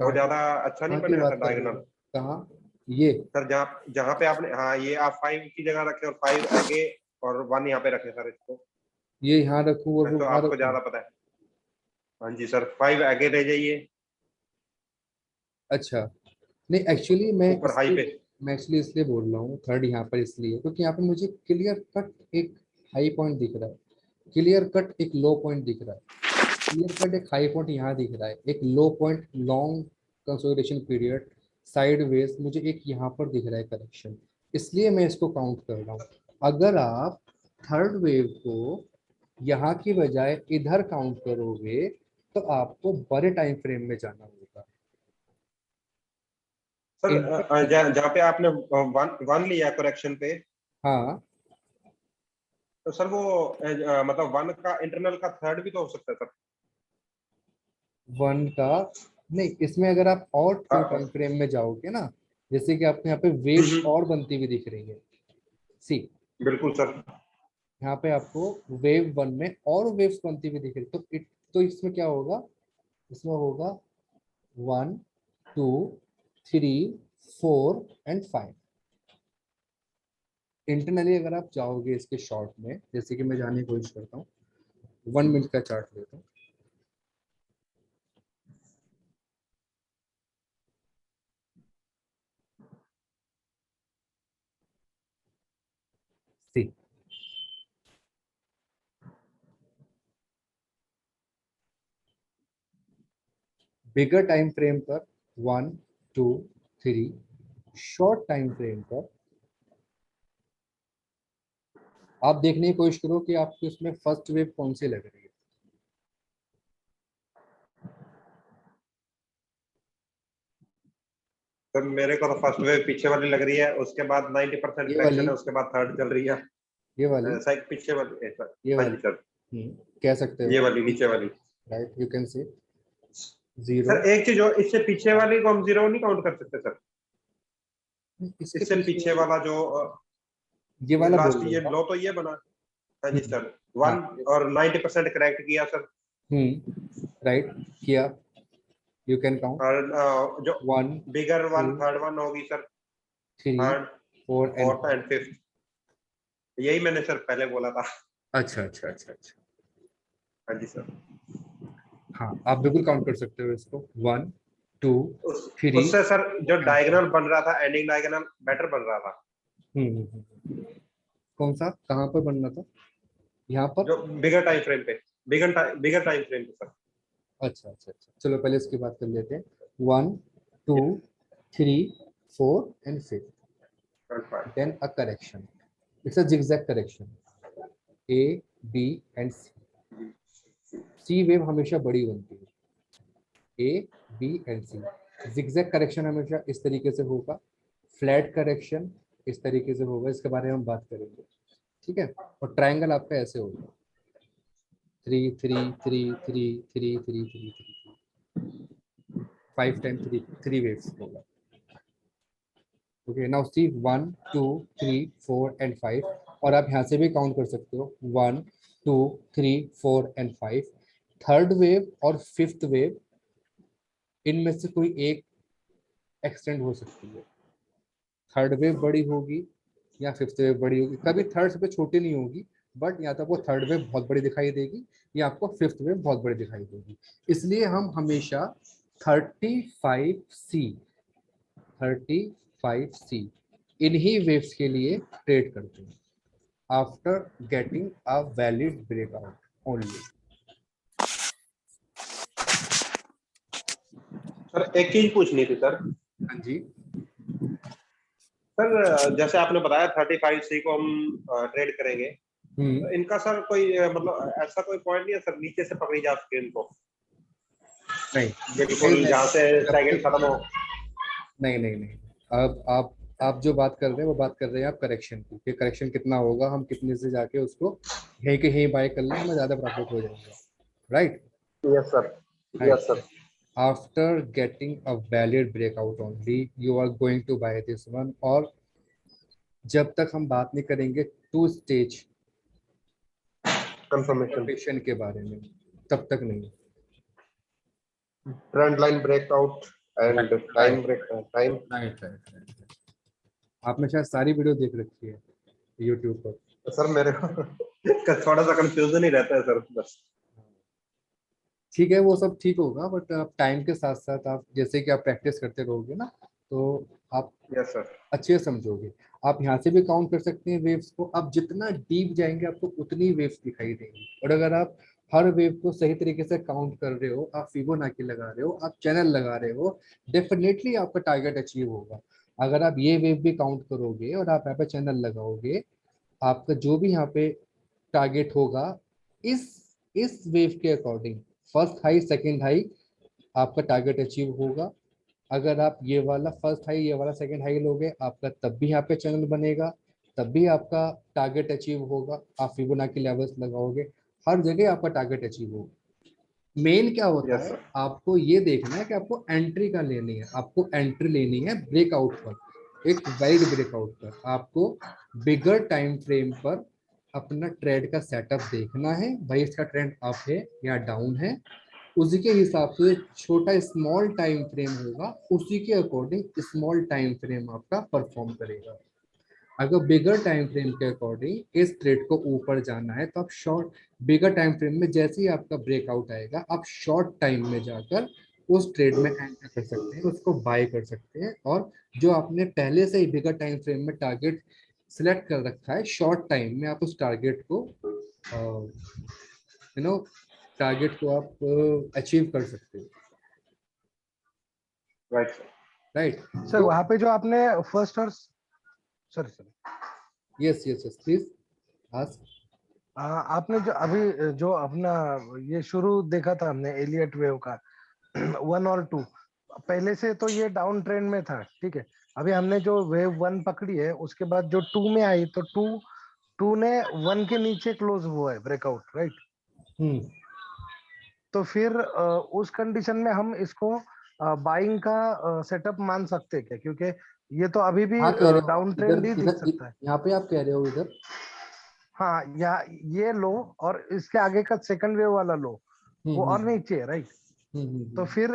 [SPEAKER 1] कहाँ
[SPEAKER 4] ज्यादा अच्छा नहीं
[SPEAKER 1] कहाँ की
[SPEAKER 4] बनेगा
[SPEAKER 1] बात
[SPEAKER 4] सर
[SPEAKER 1] कर रहे
[SPEAKER 4] डायगोनल।
[SPEAKER 1] हो? कहाँ? ये
[SPEAKER 4] सर जहाँ जहाँ पे आपने, हाँ ये आप 5 की जगह रखे और 5 आगे और 1 यहाँ पे रखे सर इसको।
[SPEAKER 1] ये यहाँ रखूँ और
[SPEAKER 4] मैं
[SPEAKER 1] वो
[SPEAKER 4] तो
[SPEAKER 1] वहाँ
[SPEAKER 4] आपको
[SPEAKER 1] रखूँ?
[SPEAKER 4] ज्यादा पता है। हाँ जी सर, 5 आगे ले जाइए
[SPEAKER 1] अच्छा, नहीं एक्चुअली
[SPEAKER 4] ऊपर हाई पे।
[SPEAKER 1] मैं एक्चुअली इसलिए बोल रहा हूँ थर्ड यहाँ पर, इसलिए क्योंकि यहाँ पे मुझे क्लियर कट एक हाई पॉइंट दिख रहा है, क्लियर कट एक लो पॉइंट दिख रहा है, क्लियर कट एक हाई पॉइंट यहाँ दिख रहा है, एक low point long consolidation period sideways मुझे एक यहाँ पर दिख रहा है करेक्शन, इसलिए मैं इसको काउंट कर रहा हूँ। अगर आप थर्ड वेव को यहाँ की बजाय इधर काउंट करोगे तो आपको बड़े टाइम फ्रेम में जाना होगा।
[SPEAKER 4] सर जहाँ पे आपने 1 लिया करेक्शन पे,
[SPEAKER 1] हाँ,
[SPEAKER 4] तो सर वो मतलब 1 का इंटरनल का थर्ड भी तो हो सकता है सर।
[SPEAKER 1] वन का नहीं, इसमें अगर आप और
[SPEAKER 4] हाँ,
[SPEAKER 1] कोई टाइम फ्रेम में जाओगे ना, जैसे कि आपको यहाँ पे वेव्स और बनती हुई दिख रही है, सी
[SPEAKER 4] बिल्कुल सर।
[SPEAKER 1] यहाँ पे आपको वेव वन में और वेव्स बनती हुई दिख रही है, तो इसमें क्या होगा, इसमें होगा 1 2 3 4 एंड 5। इंटरनली अगर आप जाओगे इसके शॉर्ट में, जैसे कि मैं जाने की कोशिश करता हूँ, 1 मिनट का चार्ट लेता हूँ। सी बिगर टाइम फ्रेम पर 1 2 3, शॉर्ट टाइम फ्रेम पर आप देखने की कोशिश करो कि आपको इसमें फर्स्ट वेव कौन सी लग रही है।
[SPEAKER 4] सर मेरे को तो फर्स्ट वेव पीछे वाली लग रही है, उसके बाद 90%
[SPEAKER 1] ये
[SPEAKER 4] करेक्शन
[SPEAKER 1] वाली,
[SPEAKER 4] है, उसके बाद थर्ड चल रही है।
[SPEAKER 1] ये वाली,
[SPEAKER 4] सर पीछे वाली सर।
[SPEAKER 1] ये
[SPEAKER 4] हाँ
[SPEAKER 1] वाली।
[SPEAKER 4] जी सर,
[SPEAKER 1] कह सकते
[SPEAKER 4] ये
[SPEAKER 1] हो,
[SPEAKER 4] वाली नीचे वाली।
[SPEAKER 1] Right, you can see zero.
[SPEAKER 4] Sir एक चीज और, इससे पीछे वाली को हम जीरो नहीं काउंट कर सकते सर।
[SPEAKER 1] इसके
[SPEAKER 4] इससे
[SPEAKER 1] पीछे
[SPEAKER 4] पीछे
[SPEAKER 1] वाली,
[SPEAKER 4] वाला जो
[SPEAKER 1] ये
[SPEAKER 4] ये
[SPEAKER 1] वाला बोल
[SPEAKER 4] लास्ट
[SPEAKER 1] रहे
[SPEAKER 4] ये
[SPEAKER 1] हो आप?
[SPEAKER 4] लो तो ये बना। हाँ जी
[SPEAKER 1] हम्म,
[SPEAKER 4] सर,
[SPEAKER 1] हाँ,
[SPEAKER 4] 1 और 90% करेक्ट किया सर।
[SPEAKER 1] राइट किया, यू कैन काउंट
[SPEAKER 4] और जो
[SPEAKER 1] 1
[SPEAKER 4] बिगर 1
[SPEAKER 1] 2
[SPEAKER 4] थर्ड 1 होगी sir,
[SPEAKER 1] 3
[SPEAKER 4] third
[SPEAKER 1] 4 and
[SPEAKER 4] fourth
[SPEAKER 1] 5।
[SPEAKER 4] And fifth. यही मैंने सर पहले बोला था।
[SPEAKER 1] अच्छा अच्छा अच्छा अच्छा,
[SPEAKER 4] हाँ जी सर।
[SPEAKER 1] हाँ आप बिल्कुल काउंट कर सकते हो इसको, 1 2 3
[SPEAKER 4] उससे सर जो
[SPEAKER 1] एंड 5।
[SPEAKER 4] डायगोनल बन रहा था, एंडिंग डायगोनल बेटर बन रहा था।
[SPEAKER 1] कौन सा, कहाँ पर बनना था? यहाँ पर?
[SPEAKER 4] जो बिगर टाइम फ्रेम पे, बिगर टाइम फ्रेम पे सर।
[SPEAKER 1] अच्छा अच्छा अच्छा, चलो पहले इसकी बात कर लेते हैं। 1 2 3 4 and 5, then a correction, it's a zigzag correction, a b and c wave हमेशा बड़ी बनती है, a b and c। zigzag correction हमेशा इस तरीके से होगा, फ्लैट करेक्शन इस तरीके से होगा, इसके बारे में हम बात करेंगे, ठीक है। और ट्रायंगल आपका ऐसे होगा, 3 3 3 3 3 3 3 3, 5 टाइम 3 वेव्स होगा। ओके, नाउ सी 1 2 3 4 एंड 5, और आप यहाँ से भी काउंट कर सकते हो 1 2 3 4 एंड 5। थर्ड वेव और फिफ्थ वेव, इनमें से कोई एक एक्सटेंड हो सकती है, थर्ड वेव बड़ी होगी या फिफ्थ वेव बड़ी होगी, कभी थर्ड से छोटी नहीं होगी, बट या तो आपको थर्ड वेव बहुत बड़ी दिखाई देगी या आपको फिफ्थ वेव बहुत बड़ी दिखाई देगी। इसलिए हम हमेशा 35C 35C इन्हीं वेव्स के लिए ट्रेड करते हैं, after getting a valid breakout only.
[SPEAKER 4] Sir एक चीज पूछनी थी सर।
[SPEAKER 1] हाँ जी,
[SPEAKER 4] सर जैसे आपने बताया 35C को हम ट्रेड करेंगे, तो इनका सर कोई मतलब ऐसा कोई पॉइंट नहीं है सर नीचे से पकड़ी जा सके इनको,
[SPEAKER 1] नहीं,
[SPEAKER 4] बिल्कुल जहाँ से
[SPEAKER 1] जब
[SPEAKER 4] सेकंड
[SPEAKER 1] तक,
[SPEAKER 4] खत्म हो।
[SPEAKER 1] नहीं नहीं नहीं, अब आप जो बात कर रहे हैं वो बात कर रहे हैं आप करेक्शन की, कि करेक्शन कितना होगा, हम कितने से जाके उसको यहीं के यहीं बाय कर लें, हमें ज़्यादा प्रॉफिट हो जाएगा, right
[SPEAKER 4] yes sir,
[SPEAKER 1] right.
[SPEAKER 4] Yes sir.
[SPEAKER 1] After getting a valid breakout only, you are going to buy this one, or जब तक हम बात नहीं करेंगे टू स्टेज
[SPEAKER 4] कंफर्मेशन,
[SPEAKER 1] पेशेंट के बारे में, तब तक नहीं।
[SPEAKER 4] Trend line breakout and time break time.
[SPEAKER 1] Right. आपने शायद सारी वीडियो देख रखी है यूट्यूब पर।
[SPEAKER 4] सर मेरे को थोड़ा सा कंफ्यूजन ही रहता है सर, बस।
[SPEAKER 1] ठीक है, वो सब ठीक होगा, बट आप टाइम के साथ साथ आप जैसे कि आप प्रैक्टिस करते रहोगे ना, तो आप
[SPEAKER 4] यस सर।
[SPEAKER 1] अच्छे से समझोगे। आप यहाँ से भी काउंट कर सकते हैं वेव्स को। आप जितना डीप जाएंगे आपको उतनी वेव्स दिखाई देंगी। और अगर आप हर वेव को सही तरीके से काउंट कर रहे हो, आप फिबोनाची लगा रहे हो, आप चैनल लगा रहे हो, डेफिनेटली आपका टारगेट अचीव होगा। अगर आप ये वेव भी काउंट करोगे और आप यहाँ पे चैनल लगाओगे, आपका जो भी यहाँ पे टारगेट होगा इस वेव के according, first high second high, आपका टारगेट अचीव होगा। अगर आप ये वाला फर्स्ट हाई, ये वाला सेकंड हाई लोगे, आपका तब भी यहाँ पे चैनल बनेगा, तब भी आपका टारगेट अचीव होगा। आप फिबोनाची लेवल्स लगाओगे, हर जगह आपका टारगेट अचीव होगा। मेन क्या होता
[SPEAKER 4] यस
[SPEAKER 1] है,
[SPEAKER 4] सर।
[SPEAKER 1] आपको ये देखना है कि आपको एंट्री का लेनी है। आपको एंट्री लेनी है ब्रेकआउट पर, एक वैलिड ब्रेकआउट पर। आपको बिगर टाइम फ्रेम पर अपना ट्रेड का सेटअप देखना है, भाई इसका ट्रेंड अप है या डाउन है। उसी के हिसाब से छोटा स्मॉल टाइम फ्रेम होगा, उसी के अकॉर्डिंग स्मॉल टाइम फ्रेम आपका परफॉर्म करेगा। अगर बिगर टाइम फ्रेम के अकॉर्डिंग इस ट्रेड को ऊपर जाना है, तो आप शॉर्ट, बिगर टाइम फ्रेम में जैसे ही आपका ब्रेकआउट आएगा, आप शॉर्ट टाइम में जाकर उस ट्रेड में एंटर कर सकते हैं, उसको बाय कर सकते हैं। और जो आपने पहले से ही बिगर टाइम फ्रेम में टारगेट सिलेक्ट कर रखा है, शॉर्ट टाइम में आप उस टारगेट को टारगेट को आप अचीव कर सकते हो।
[SPEAKER 4] Right sir.
[SPEAKER 1] राइट।
[SPEAKER 3] सर वहां पे जो आपने फर्स्ट और sorry
[SPEAKER 1] yes yes yes please ask.
[SPEAKER 3] आपने जो अभी जो अपना ये शुरू देखा था हमने एलियट वेव का 1 और 2, पहले से तो ये डाउन ट्रेंड में था, ठीक है। अभी हमने जो वेव 1 पकड़ी है, उसके बाद जो 2 में आई, तो 2 ने 1 के नीचे क्लोज हुआ है ब्रेकआउट, राइट। तो फिर उस कंडीशन में हम इसको बाइंग का सेटअप मान सकते हैं क्या? क्योंकि ये तो अभी भी
[SPEAKER 1] हाँ कह रहे हो
[SPEAKER 3] डाउन
[SPEAKER 1] इधर
[SPEAKER 3] ट्रेंड ही दिख
[SPEAKER 1] इधर
[SPEAKER 3] सकता है।
[SPEAKER 1] यहाँ पे आप कह रहे हो इधर।
[SPEAKER 3] हाँ, या ये लो और इसके आगे का सेकंड वेव वाला लो, वो और
[SPEAKER 1] हम्म
[SPEAKER 3] नीचे है, राइट।
[SPEAKER 1] हम्म
[SPEAKER 3] तो
[SPEAKER 1] हम्म
[SPEAKER 3] फिर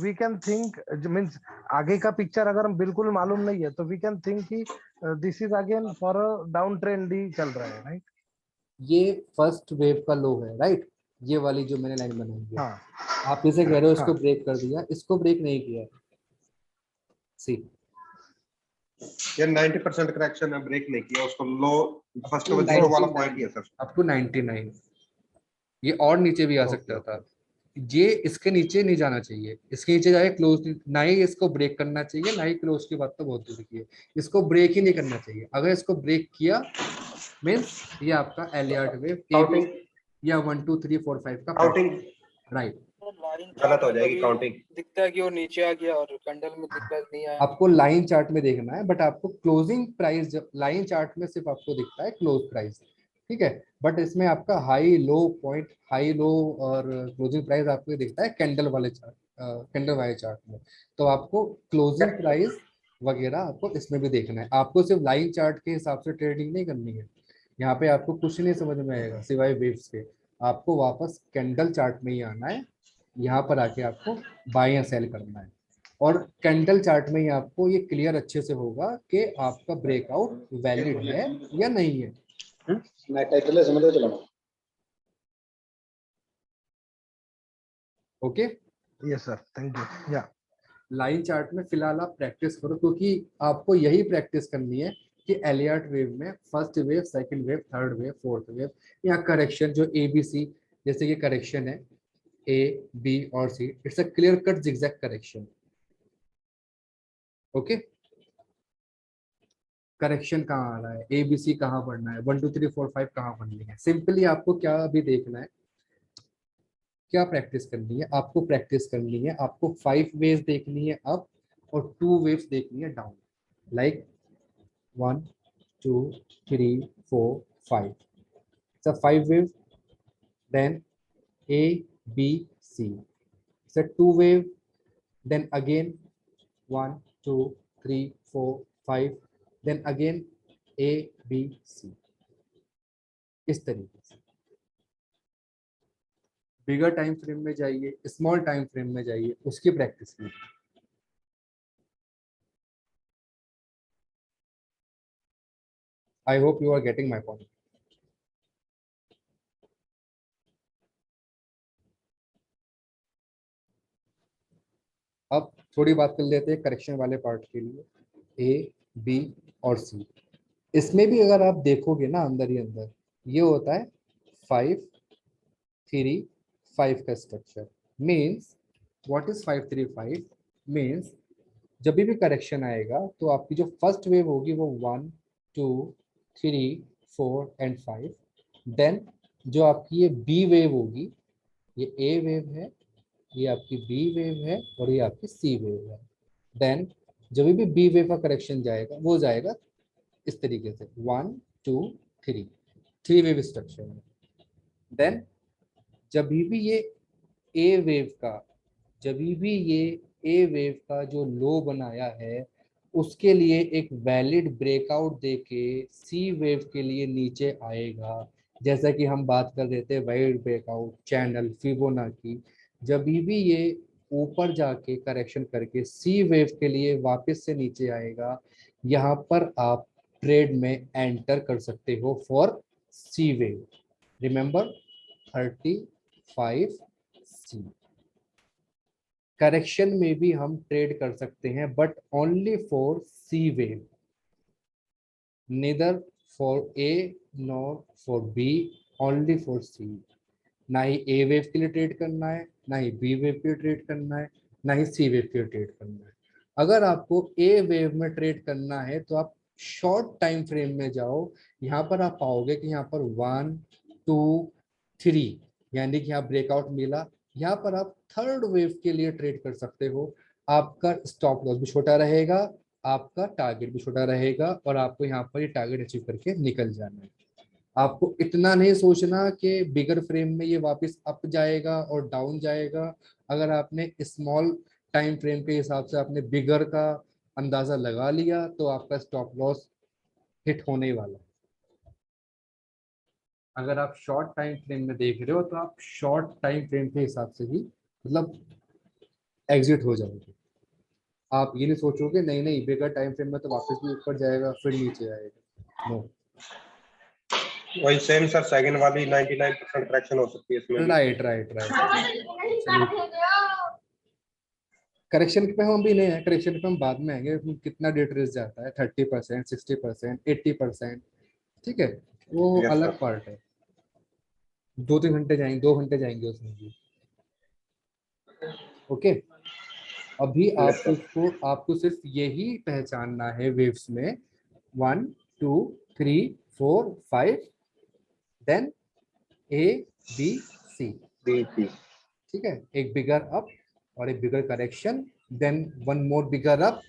[SPEAKER 3] वी कैन थिंक, मीन्स आगे का पिक्चर अगर हम बिल्कुल मालूम नहीं है, तो वी कैन थिंक कि this is again for a down trend ही चल रहा है, राइट।
[SPEAKER 1] ये फर्स्ट वेव का लो है, राइट। ये वाली जो मैंने लाइन बनाई है,
[SPEAKER 3] हाँ
[SPEAKER 1] आप इसे कह रहे हो इसको
[SPEAKER 3] हाँ
[SPEAKER 1] ब्रेक कर दिया, इसको ब्रेक नहीं किया। सी
[SPEAKER 4] ये 90% करेक्शन है, ब्रेक नहीं किया उसको। लो फर्स्ट
[SPEAKER 1] टू
[SPEAKER 4] वो जीरो वाला पॉइंट ही है सर।
[SPEAKER 1] Up to 99। ये और नीचे भी आ
[SPEAKER 4] ओके
[SPEAKER 1] सकता
[SPEAKER 4] ओके।
[SPEAKER 1] था। ये इसके नीचे नहीं जाना चाहिए, इसके नीचे जाके क्लोज, ना ही इसको ब्रेक करना चाहिए, ना ही क्लोज की बात तो बहुत दूर की है। इसको ब्रेक ही नहीं करना चाहिए। अगर इसको ब्रेक किया मीन्स ये आपका Elliott wave A B
[SPEAKER 4] counting
[SPEAKER 1] या 1 2 3 4 5 का
[SPEAKER 4] काउंटिंग
[SPEAKER 1] पैटर्न, राइट।
[SPEAKER 5] लाइन
[SPEAKER 4] गलत
[SPEAKER 5] चार्ट
[SPEAKER 4] हो
[SPEAKER 5] में
[SPEAKER 4] जाएगी
[SPEAKER 5] कभी
[SPEAKER 4] काउंटिंग।
[SPEAKER 5] दिखता है कि वो नीचे आ गया और कैंडल में दिखता है नहीं आया।
[SPEAKER 1] आपको लाइन चार्ट में देखना है, बट आपको क्लोजिंग प्राइस, जब लाइन चार्ट में सिर्फ आपको दिखता है क्लोज प्राइस, ठीक है। बट इसमें आपका high low point, high low और क्लोजिंग प्राइस आपको दिखता है कैंडल वाले चार्ट, कैंडल वाले चार्ट में। तो आपको क्लोजिंग प्राइस वगैरह आपको इसमें भी देखना है। आपको सिर्फ लाइन चार्ट के हिसाब से ट्रेडिंग नहीं करनी है। यहाँ पे आपको कुछ नहीं समझ में आएगा सिवाय वेव्स के। आपको वापस कैंडल चार्ट में ही आना है। यहाँ पर आके आपको बाय या सेल करना है। और कैंडल चार्ट में ही आपको ये क्लियर अच्छे से होगा कि आपका ब्रेकआउट वैलिड है या नहीं है। Okay.
[SPEAKER 3] Yes sir, thank you. या
[SPEAKER 1] लाइन चार्ट में फिलहाल आप प्रैक्टिस करो, क्योंकि आपको यही प्रैक्टिस करनी है कि एलियट वेव में first wave, second wave, third wave, fourth wave, या करेक्शन जो ए बी सी, जैसे कि करेक्शन है ए बी और C, it's a clear cut zigzag correction. Okay. Correction कहाँ आ रहा है, ए बी सी कहाँ बढ़ना है, 1 2 3 4 5 कहाँ बढ़नी है। सिंपली आपको क्या अभी देखना है, क्या प्रैक्टिस करनी है। आपको प्रैक्टिस करनी है, आपको 5 वेव्स देखनी है अप और 2 वेव्स देखनी है down. Like 1 2 3 4 5, it's a 5 wave, then A B C, it's a 2 wave, then again 1 2 3 4 5, then again ABC, इस तरीके से। बिगर टाइम फ्रेम में जाइए, स्मॉल टाइम फ्रेम में जाइए, उसकी प्रैक्टिस कीजिए। I hope you are getting my point. अब थोड़ी बात कर लेते हैं करेक्शन वाले पार्ट के लिए, A, B और C। इसमें भी अगर आप देखोगे ना अंदर ही अंदर ये होता है 5, 3, 5 का structure. Means what is 5, 3, 5? Means जब भी करेक्शन आएगा तो आपकी जो फर्स्ट वेव होगी वो 1, 2, 3, 4 एंड 5। देन जो आपकी ये बी वेव होगी, ये ए वेव है, ये आपकी बी वेव है और ये आपकी सी वेव है। देन जब भी बी वेव का करेक्शन जाएगा वो जाएगा इस तरीके से 1, 2, 3, 3 वेव स्ट्रक्चर में। देन जब भी ये ए वेव का, जब भी ये ए वेव का जो लो बनाया है उसके लिए एक वैलिड ब्रेकआउट देके सी वेव के लिए नीचे आएगा। जैसा कि हम बात कर रहे थे वैलिड ब्रेकआउट, चैनल, फिबोनाची, जब भी ये ऊपर जाके करेक्शन करके सी वेव के लिए वापस से नीचे आएगा, यहाँ पर आप ट्रेड में एंटर कर सकते हो for C wave. Remember 35C। Correction में भी हम ट्रेड कर सकते हैं but only for C wave, neither for A nor for B, only for C। ना ही ए वेव के लिए ट्रेड करना है, ना ही बी वेव के लिए ट्रेड करना है, ना ही सी वेव के लिए ट्रेड करना है। अगर आपको ए वेव में ट्रेड करना है तो आप शॉर्ट टाइम फ्रेम में जाओ। यहाँ पर आप पाओगे कि यहाँ पर 1, 2, 3 यानी कि यहाँ ब्रेकआउट मिला, यहाँ पर आप थर्ड वेव के लिए ट्रेड कर सकते हो। आपका स्टॉप लॉस भी छोटा रहेगा, आपका टारगेट भी छोटा रहेगा और आपको यहाँ पर ये टारगेट अचीव करके निकल जाना है। आपको इतना नहीं सोचना कि बिगर फ्रेम में ये वापस अप जाएगा और डाउन जाएगा। अगर आपने स्मॉल टाइम फ्रेम के हिसाब से आपने बिगर का अंदाजा लगा लिया तो आपका स्टॉप लॉस हिट होने ही वाला है। अगर आप शॉर्ट टाइम फ्रेम में देख रहे हो तो आप शॉर्ट टाइम फ्रेम के हिसाब से ही मतलब एग्जिट हो जाओगे। आप ये नहीं सोचोगे नहीं नहीं बिगर टाइम फ्रेम में तो वापस भी ऊपर जाएगा फिर नीचे आएगा। नो,
[SPEAKER 4] वही सेम सर सेकंड वाली 99% करेक्शन हो सकती है इसमें भी।
[SPEAKER 1] Right right right. करेक्शन पे हम भी नहीं है, करेक्शन पे हम बाद में आएंगे कितना डेट रेस जाता है 30%, 60%, 80%, ठीक है, वो
[SPEAKER 4] Yes,
[SPEAKER 1] अलग
[SPEAKER 4] sir.
[SPEAKER 1] पार्ट है। 2-3 घंटे जाएंगे, 2 घंटे जाएंगे उसमें भी। ओके, अभी
[SPEAKER 4] Yes, sir.
[SPEAKER 1] आपको सिर्फ यही पहचानना है वेव्स में 1, 2, 3, 4, 5, देन A, B, C, ठीक है। एक बिगर अप और एक bigger correction, then one more bigger up,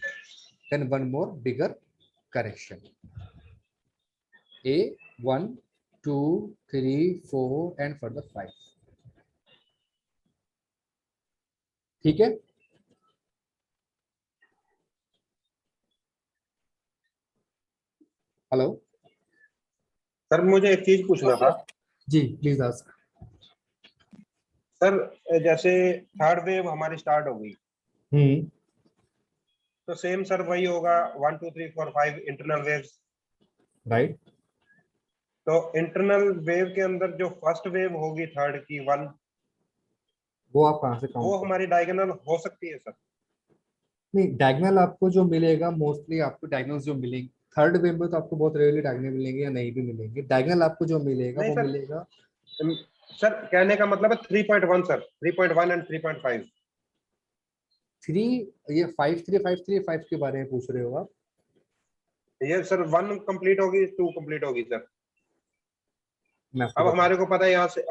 [SPEAKER 1] then one more bigger correction. A 1, 2, 3, 4 and further 5, ठीक है। हेलो
[SPEAKER 4] सर मुझे एक चीज पूछना था
[SPEAKER 1] जी, प्लीज आस्क।
[SPEAKER 4] सर, जैसे थर्ड वेव हमारी स्टार्ट हो गई तो सेम सर वही होगा 1, 2, 3, 4, 5 इंटरनल वेव्स,
[SPEAKER 1] राइट।
[SPEAKER 4] तो इंटरनल वेव के अंदर जो फर्स्ट वेव होगी थर्ड की 1,
[SPEAKER 1] वो आप कहाँ से
[SPEAKER 4] वो
[SPEAKER 1] काउंट?
[SPEAKER 4] हमारी डायगोनल हो सकती है सर?
[SPEAKER 1] नहीं, डायगोनल आपको जो मिलेगा मोस्टली आपको डायगोनल जो मिलेंगे थर्ड वेव में तो आपको बहुत रेयरली डायगोनल मिलेंगे या नहीं भी मिलेंगे। डायगोनल आपको जो मिलेगा
[SPEAKER 4] नहीं
[SPEAKER 1] वो
[SPEAKER 4] सर,
[SPEAKER 1] मिलेगा
[SPEAKER 4] सर कहने का मतलब है 3.1 सर, 3.1 एंड 3.5।
[SPEAKER 1] 3, ये 5, 3, 5, 3, 5 के बारे में पूछ रहे हो आप?
[SPEAKER 4] ये सर 1 कंप्लीट होगी, 2 कंप्लीट होगी सर।
[SPEAKER 1] मैं आपको
[SPEAKER 4] अब
[SPEAKER 1] बता
[SPEAKER 4] हमारे को पता है यहाँ से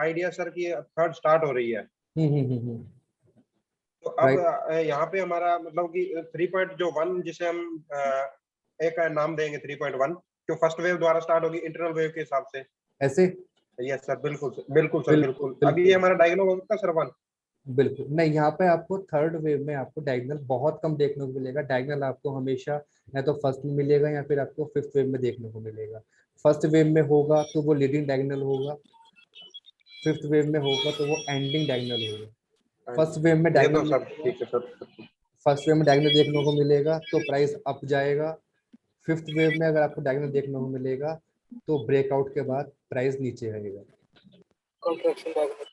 [SPEAKER 4] आइडिया सर की थर्ड स्टार्ट हो रही है, तो अब
[SPEAKER 1] राइट।
[SPEAKER 4] यहाँ पे हमारा मतलब कि 3.1 जिसे हम एक नाम देंगे 3.1, जो फर्स्ट वेव द्वारा स्टार्ट होगी इंटरनल वेव के हिसाब से।
[SPEAKER 1] ऐसे
[SPEAKER 4] यस सर, बिल्कुल बिल्कुल सर,
[SPEAKER 1] बिल्कुल
[SPEAKER 4] बिल्कुल। अभी ये
[SPEAKER 1] बिल्कुल
[SPEAKER 4] हमारा डायगोनल हो सकता है सर 1?
[SPEAKER 1] बिल्कुल नहीं, यहाँ पे आपको थर्ड वेव में आपको डायगोनल बहुत कम देखने को मिलेगा। डायगोनल आपको हमेशा या तो फर्स्ट में मिलेगा या फिर आपको फिफ्थ वेव में देखने को मिलेगा। फर्स्ट वेव में होगा तो वो लीडिंग डायगोनल होगा, फिफ्थ वेव में होगा तो वो एंडिंग डायगोनल होगा। फर्स्ट वेव में
[SPEAKER 4] ये तो
[SPEAKER 1] डायगोनल
[SPEAKER 4] सब ठीक है सर।
[SPEAKER 1] फर्स्ट वेव में डायगोनल देखने को मिलेगा तो प्राइस अप जाएगा। फिफ्थ वेव में अगर आपको डायगोनल देखने को मिलेगा तो ब्रेकआउट के बाद प्राइस नीचे आएगा।
[SPEAKER 5] Contraction diagram.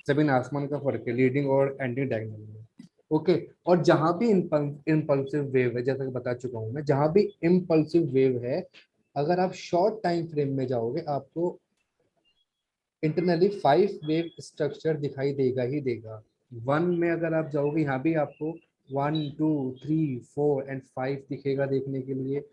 [SPEAKER 1] जमीन आसमान का फर्क है लीडिंग और एंडिंग डायगोनल में। ओके, और जहां भी इम्पल्सिव वेव है, जैसा कि बता चुका हूं मैं, जहां भी इम्पल्सिव वेव है, अगर आप शॉर्ट टाइम फ्रेम में जाओगे आपको इंटरनली 5 वेव स्ट्रक्चर दिखाई देगा ही देगा। 1 में अगर आप जाओगे यहाँ भी आपको 1 2 3 4 एंड 5 दिखेगा देखने के लिए।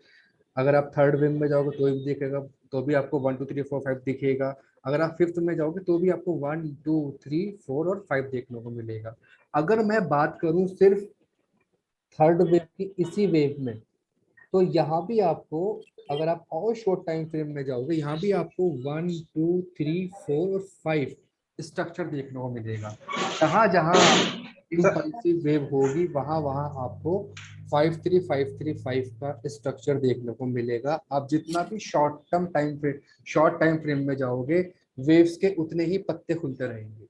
[SPEAKER 1] अगर आप थर्ड वेव में जाओगे तो भी दिखेगा, तो भी आपको 1 2 3 4 5 दिखेगा। अगर आप फिफ्थ में जाओगे तो भी आपको 1 2 3 4 और 5 देखने को मिलेगा। अगर मैं बात करूं सिर्फ थर्ड वेव की इसी वेव में, तो यहाँ भी आपको, अगर आप और शॉर्ट टाइम फ्रेम में जाओगे, यहाँ भी आपको 1 2 3 4 और 5 स्ट्रक्चर देखने को मिलेगा। जहाँ जहाँ इम्पल्सिव वेव होगी वहाँ वहाँ आपको 5 3 5 3 5 का स्ट्रक्चर देखने को मिलेगा। आप जितना भी शॉर्ट टाइम फ्रेम में जाओगे, वेव्स के उतने ही पत्ते खुलते रहेंगे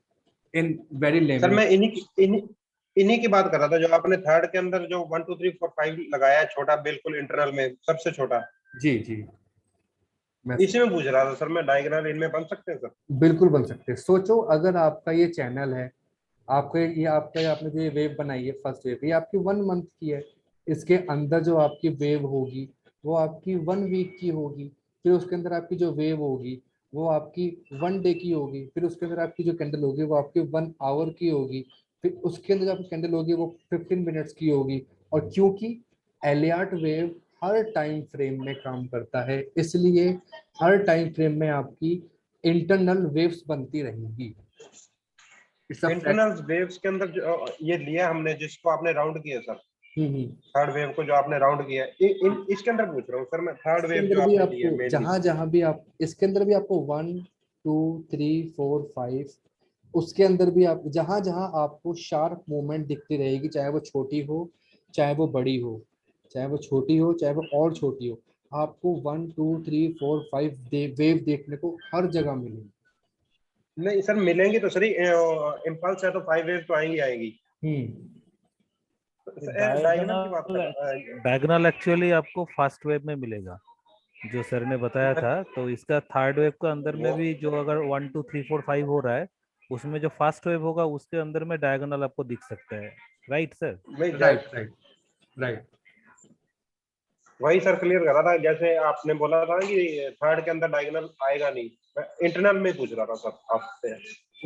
[SPEAKER 1] इन वेरी
[SPEAKER 4] सर
[SPEAKER 1] लेमन।
[SPEAKER 4] मैं इन्हीं की बात कर रहा था, जो आपने थर्ड के अंदर जो 1 2 3 4 5 लगाया है, छोटा बिल्कुल इंटरनल में सबसे छोटा,
[SPEAKER 1] जी जी, मैं
[SPEAKER 4] इसी में पूछ रहा था सर मैं, डायग्राम इनमें बन सकते हैं सर?
[SPEAKER 1] बिल्कुल बन सकते हैं। सोचो अगर आपका ये चैनल है, आपका आपने जो ये वेव बनाई है फर्स्ट वेव, ये आपकी 1 मंथ की है। इसके अंदर जो आपकी वेव होगी वो आपकी 1 वीक की होगी। फिर उसके अंदर आपकी जो वेव होगी वो आपकी 1 डे की होगी। फिर उसके अंदर आपकी जो कैंडल होगी वो आपकी 1 आवर की होगी। फिर उसके अंदर जो आपकी कैंडल होगी वो 15 मिनट्स की होगी। और क्योंकि एलियाट वेव हर टाइम फ्रेम में काम करता है, इसलिए हर टाइम फ्रेम में आपकी इंटरनल वेव्स बनती रहेंगी। It's a fact.
[SPEAKER 4] Internal waves के अंदर जो ये लिया हमने, जिसको आपने राउंड किया सर,
[SPEAKER 1] हम्म।
[SPEAKER 4] थर्ड वेव को जो आपने राउंड किया है, इसके अंदर पूछ रहा हूँ सर मैं, थर्ड
[SPEAKER 1] इसके
[SPEAKER 4] वेव
[SPEAKER 1] अंदर
[SPEAKER 4] जो
[SPEAKER 1] भी
[SPEAKER 4] आपने ली है
[SPEAKER 1] आपको
[SPEAKER 4] मेनली।
[SPEAKER 1] जहां जहां भी आप, इसके अंदर भी आपको 1 2 3 4 5, उसके अंदर भी आप जहां जहां आपको शार्प मूवमेंट दिखती रहेगी, चाहे वो छोटी हो चाहे वो बड़ी हो, चाहे वो छोटी हो चाहे वो और छोटी हो, आपको 1 2 3 4 5 वेव देखने को हर जगह मिलेगी।
[SPEAKER 4] नहीं सर मिलेंगी तो सर, इम्पल्स है तो 5 वेव तो आएंगी आएंगी।
[SPEAKER 1] हम्म।
[SPEAKER 4] डायगोनल की बात कर
[SPEAKER 6] डायगोनल
[SPEAKER 4] रहा
[SPEAKER 6] डायगोनल एक्चुअली आपको फर्स्ट वेव में मिलेगा, जो सर ने बताया था। तो इसका थर्ड वेव के अंदर में भी जो अगर 1 2 3 4 5 हो रहा है, उसमें जो फर्स्ट वेव होगा उसके अंदर में डायगोनल आपको दिख सकता है। Right sir?
[SPEAKER 4] भाई
[SPEAKER 1] राइट राइट राइट।
[SPEAKER 4] वही सर क्लियर कर रहा था, जैसे आपने बोला था कि थर्ड के अंदर डायगोनल आएगा नहीं, मैं इंटरनल में पूछ रहा था सर आपसे।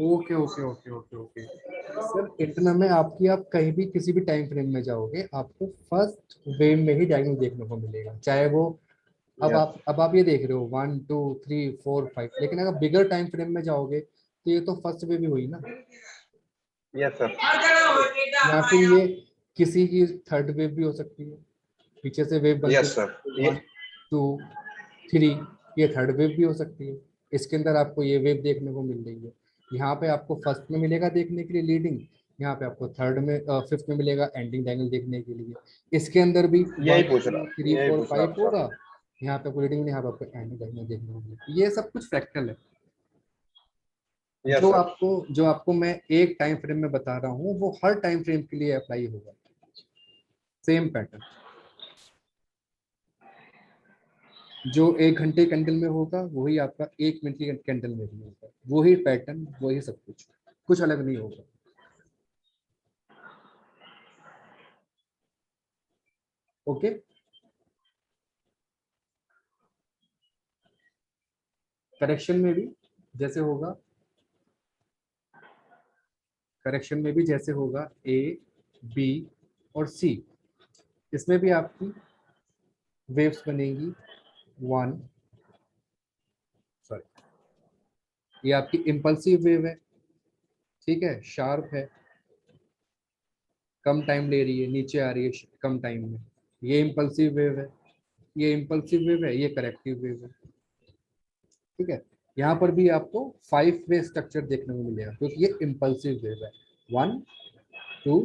[SPEAKER 1] Okay okay okay okay okay. Sir internal में आपकी, आप कहीं भी किसी भी टाइम फ्रेम में जाओगे आपको फर्स्ट वेव में ही डायगोनल देखने को मिलेगा, चाहे वो
[SPEAKER 4] यस
[SPEAKER 1] अब आप ये देख रहे हो 1 2 3 4 5, लेकिन अगर बिगर टाइम फ्रेम में जाओगे तो ये तो फर्स्ट वेव ही हुई ना,
[SPEAKER 4] यस सर।
[SPEAKER 1] या फिर ये किसी की थर्ड वेव भी हो सकती है, पीछे से वेव बनती
[SPEAKER 4] यस सर।
[SPEAKER 1] है 1 2 3, ये थर्ड वेव भी हो सकती है। इसके अंदर आपको ये वेव देखने को मिल रही है। यहाँ पे आपको फर्स्ट में मिलेगा देखने के लिए लीडिंग, यहाँ पे आपको थर्ड में फिफ्थ में मिलेगा एंडिंग डायगोनल देखने के लिए। इसके अंदर भी 1 2 3 4 5
[SPEAKER 4] था सर।
[SPEAKER 1] होगा, यहाँ पे आपको लीडिंग में, यहाँ पे आपको एंडिंग डायगोनल देखने को मिलेगा। ये सब कुछ फ्रैक्टल है।
[SPEAKER 4] Yes sir.
[SPEAKER 1] जो आपको मैं एक टाइम फ्रेम में बता रहा हूँ वो हर टाइम फ्रेम के लिए अप्लाई होगा, सेम पैटर्न। जो 1 घंटे कैंडल में होगा वही आपका 1 मिनट की कैंडल में भी होगा, वही पैटर्न वही सब कुछ अलग नहीं होगा। ओके, करेक्शन में भी जैसे होगा, करेक्शन में भी जैसे होगा ए बी और सी, इसमें भी आपकी वेव्स बनेगी 1, सॉरी, ये आपकी इम्पल्सिव वेव है, ठीक है, शार्प है, कम टाइम ले रही है, नीचे आ रही है कम टाइम में, ये इम्पल्सिव वेव है, ये इम्पल्सिव वेव है, ये करेक्टिव वेव है, ठीक है। यहाँ पर भी आपको 5 वे स्ट्रक्चर देखने को मिलेगा क्योंकि ये इम्पल्सिव वेव है। 1 2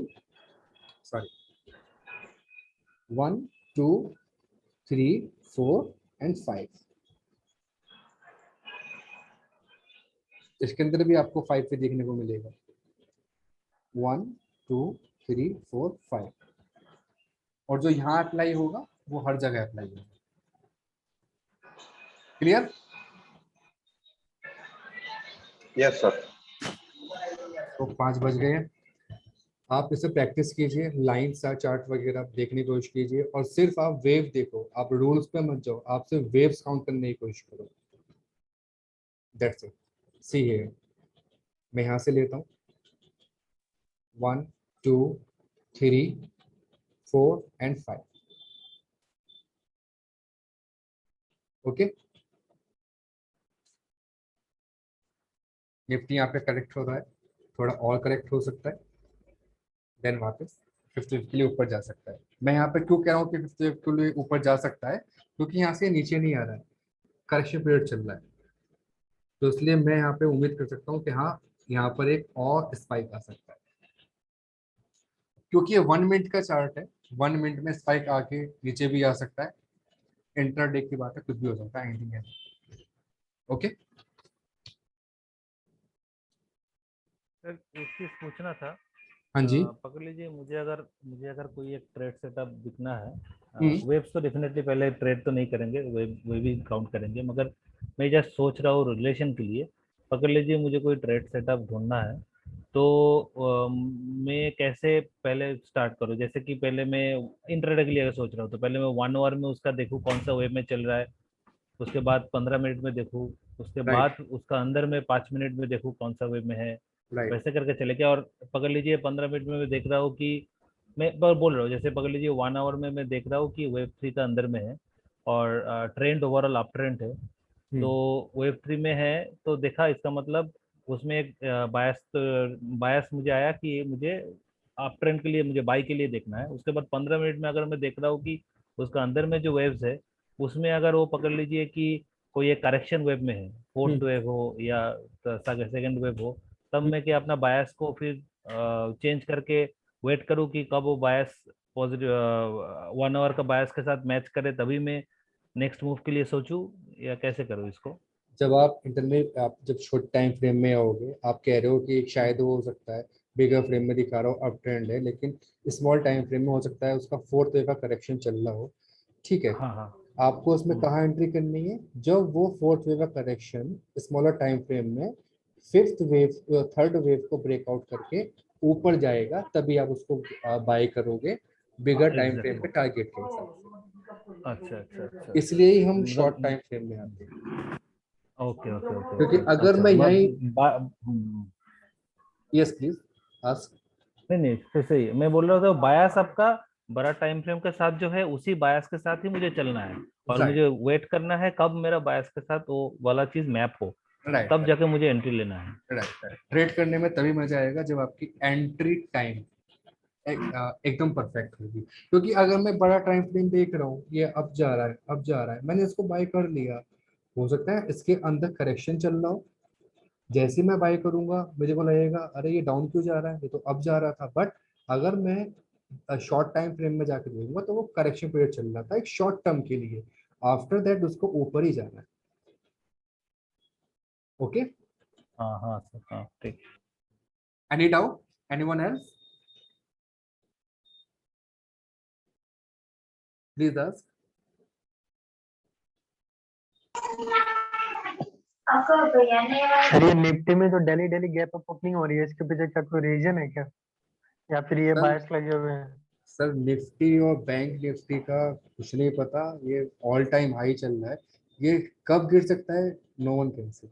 [SPEAKER 1] सॉरी 1 2 3 4 एंड 5। इसके अंदर भी आपको 5 पे देखने को मिलेगा 1 2 3 4 5, और जो यहाँ अप्लाई होगा वो हर जगह अप्लाई होगा। क्लियर?
[SPEAKER 4] Yes sir.
[SPEAKER 1] तो 5 बज गए। आप इसे प्रैक्टिस कीजिए, लाइन सा चार्ट वगैरह देखने की कोशिश कीजिए, और सिर्फ आप वेव देखो, आप रूल्स पे मत जाओ, आप सिर्फ वेव्स काउंट करने की कोशिश करो। That's it. सी है, मैं यहाँ से लेता हूँ 1 2 3 4 एंड 5। ओके, निफ्टी यहाँ पे करेक्ट हो रहा है, थोड़ा और करेक्ट हो सकता है, देन वापस 50 के लिए ऊपर जा सकता है। मैं यहाँ पे क्यों कह रहा हूँ कि 50 के लिए ऊपर जा सकता है, क्योंकि यहाँ से नीचे नहीं आ रहा है, करेक्शन पीरियड चल रहा है, तो इसलिए मैं यहाँ पे उम्मीद कर सकता हूँ कि हाँ यहाँ पर एक और स्पाइक आ सकता है, क्योंकि ये 1 मिनट का चार्ट है। 1 मिनट में स्पाइक आके नीचे भी आ सकता है, इंट्राडे की बात है, कुछ भी हो सकता है, एनीथिंग है। ओके,
[SPEAKER 6] सर एक चीज पूछना था।
[SPEAKER 1] हाँ जी।
[SPEAKER 6] पकड़ लीजिए, मुझे अगर कोई एक ट्रेड सेटअप दिखना है,
[SPEAKER 1] हम्म।
[SPEAKER 6] वेब्स तो डेफिनेटली पहले ट्रेड तो नहीं करेंगे, वे भी काउंट करेंगे, मगर मैं जस्ट सोच रहा हूँ रिलेशन के लिए। पकड़ लीजिए मुझे कोई ट्रेड सेटअप ढूंढना है, तो मैं कैसे पहले स्टार्ट करूँ? जैसे कि पहले मैं इंट्राडे के लिए अगर सोच रहा हूँ, तो पहले मैं 1 आवर में उसका देखूँ कौन सा वेब में चल रहा है, उसके बाद 15 मिनट में देखूँ, उसके
[SPEAKER 1] राइट
[SPEAKER 6] बाद उसका अंदर में 5 मिनट में देखूँ कौन सा वेब में है,
[SPEAKER 1] राइट।
[SPEAKER 6] वैसे करके चले क्या? और पकड़ लीजिए 15 मिनट में मैं देख रहा हूँ कि मैं बोल रहा हूँ, जैसे पकड़ लीजिए 1 आवर में मैं देख रहा हूँ कि वेब 3 का अंदर में है और ट्रेंड ओवरऑल अप ट्रेंड है, तो वेब 3 में है, तो देखा इसका मतलब उसमें एक बायस मुझे आया कि मुझे अप ट्रेंड के लिए, मुझे बाई के लिए देखना है। उसके बाद 15 मिनट में अगर मैं देख रहा हूँ कि उसका अंदर में जो वेव्स है उसमें अगर वो पकड़ लीजिए कि कोई एक करेक्शन वेब में है, फोर्थ वेव हो या सेकंड वेब हो, तब मैं क्या अपना बायस को फिर चेंज करके वेट करूं कि कब वो बायस पॉजिटिव 1 आवर का बायस के साथ मैच करे, तभी मैं नेक्स्ट मूव के लिए सोचूं, या कैसे करूं इसको?
[SPEAKER 1] जब आप इंटरनेट, आप जब शॉर्ट टाइम फ्रेम में आओगे, आप कह रहे हो कि शायद वो हो सकता है बिगर फ्रेम में दिखा रहा हो अप ट्रेंड है, लेकिन स्मॉल टाइम फ्रेम में हो सकता है उसका फोर्थ वेव का करेक्शन चल रहा हो। ठीक है,
[SPEAKER 6] हाँ हाँ।
[SPEAKER 1] आपको उसमें कहाँ एंट्री करनी है? जब वो फोर्थ वेव का करेक्शन स्मॉलर टाइम फ्रेम में फिफ्थ वेव थर्ड वेव को ब्रेकआउट करके ऊपर जाएगा, तभी आप उसको बाय करोगे बिगर टाइम फ्रेम पे
[SPEAKER 6] एग्जैक्टली।
[SPEAKER 1] टारगेट के हिसाब से।
[SPEAKER 6] अच्छा अच्छा अच्छा अच्छा।
[SPEAKER 1] इसलिए ही हम शॉर्ट
[SPEAKER 6] मतलब
[SPEAKER 1] टाइम फ्रेम में आते हैं,
[SPEAKER 6] ओके ओके ओके
[SPEAKER 1] क्योंकि
[SPEAKER 6] ओके,
[SPEAKER 1] अगर
[SPEAKER 6] अच्छा
[SPEAKER 1] मैं यही, यस प्लीज आस्क।
[SPEAKER 6] नहीं नहीं, फिर सही है। मैं बोल रहा था बायस आपका बड़ा टाइम फ्रेम के साथ जो है उसी बायस के साथ ही मुझे चलना है, और
[SPEAKER 1] राइट
[SPEAKER 6] मुझे वेट करना है कब मेरा बायस के साथ वो वाला चीज मैप हो,
[SPEAKER 1] राइट
[SPEAKER 6] तब जाके मुझे एंट्री लेना है।
[SPEAKER 1] Right right. ट्रेड करने में तभी मजा आएगा जब आपकी एंट्री टाइम एकदम परफेक्ट होगी, क्योंकि अगर मैं बड़ा टाइम फ्रेम देख रहा हूँ, ये अब जा रहा है अब जा रहा है, मैंने इसको बाय कर लिया, हो सकता है इसके अंदर करेक्शन चल रहा हो, जैसे मैं बाय करूंगा मुझे को लगेगा अरे ये डाउन क्यों जा रहा है, ये तो अब जा रहा था। बट अगर मैं शॉर्ट टाइम फ्रेम में जाकर देखूंगा तो वो करेक्शन पीरियड चल रहा था एक शॉर्ट टर्म के लिए, आफ्टर दैट उसको ऊपर ही जाना है। ओके,
[SPEAKER 6] हाँ हाँ सर, हाँ ठीक।
[SPEAKER 1] Any doubt, anyone else, please ask.
[SPEAKER 7] Sir ये निफ्टी में जो daily daily gap up opening हो रही है, इसके पीछे क्या कोई रीजन है क्या, या फिर ये
[SPEAKER 1] सर
[SPEAKER 7] बायस लगे हुए हैं?
[SPEAKER 1] सर निफ्टी और बैंक निफ्टी का कुछ नहीं पता, ये ऑल टाइम हाई चल रहा है, ये कब गिर सकता है नो वन कैन से।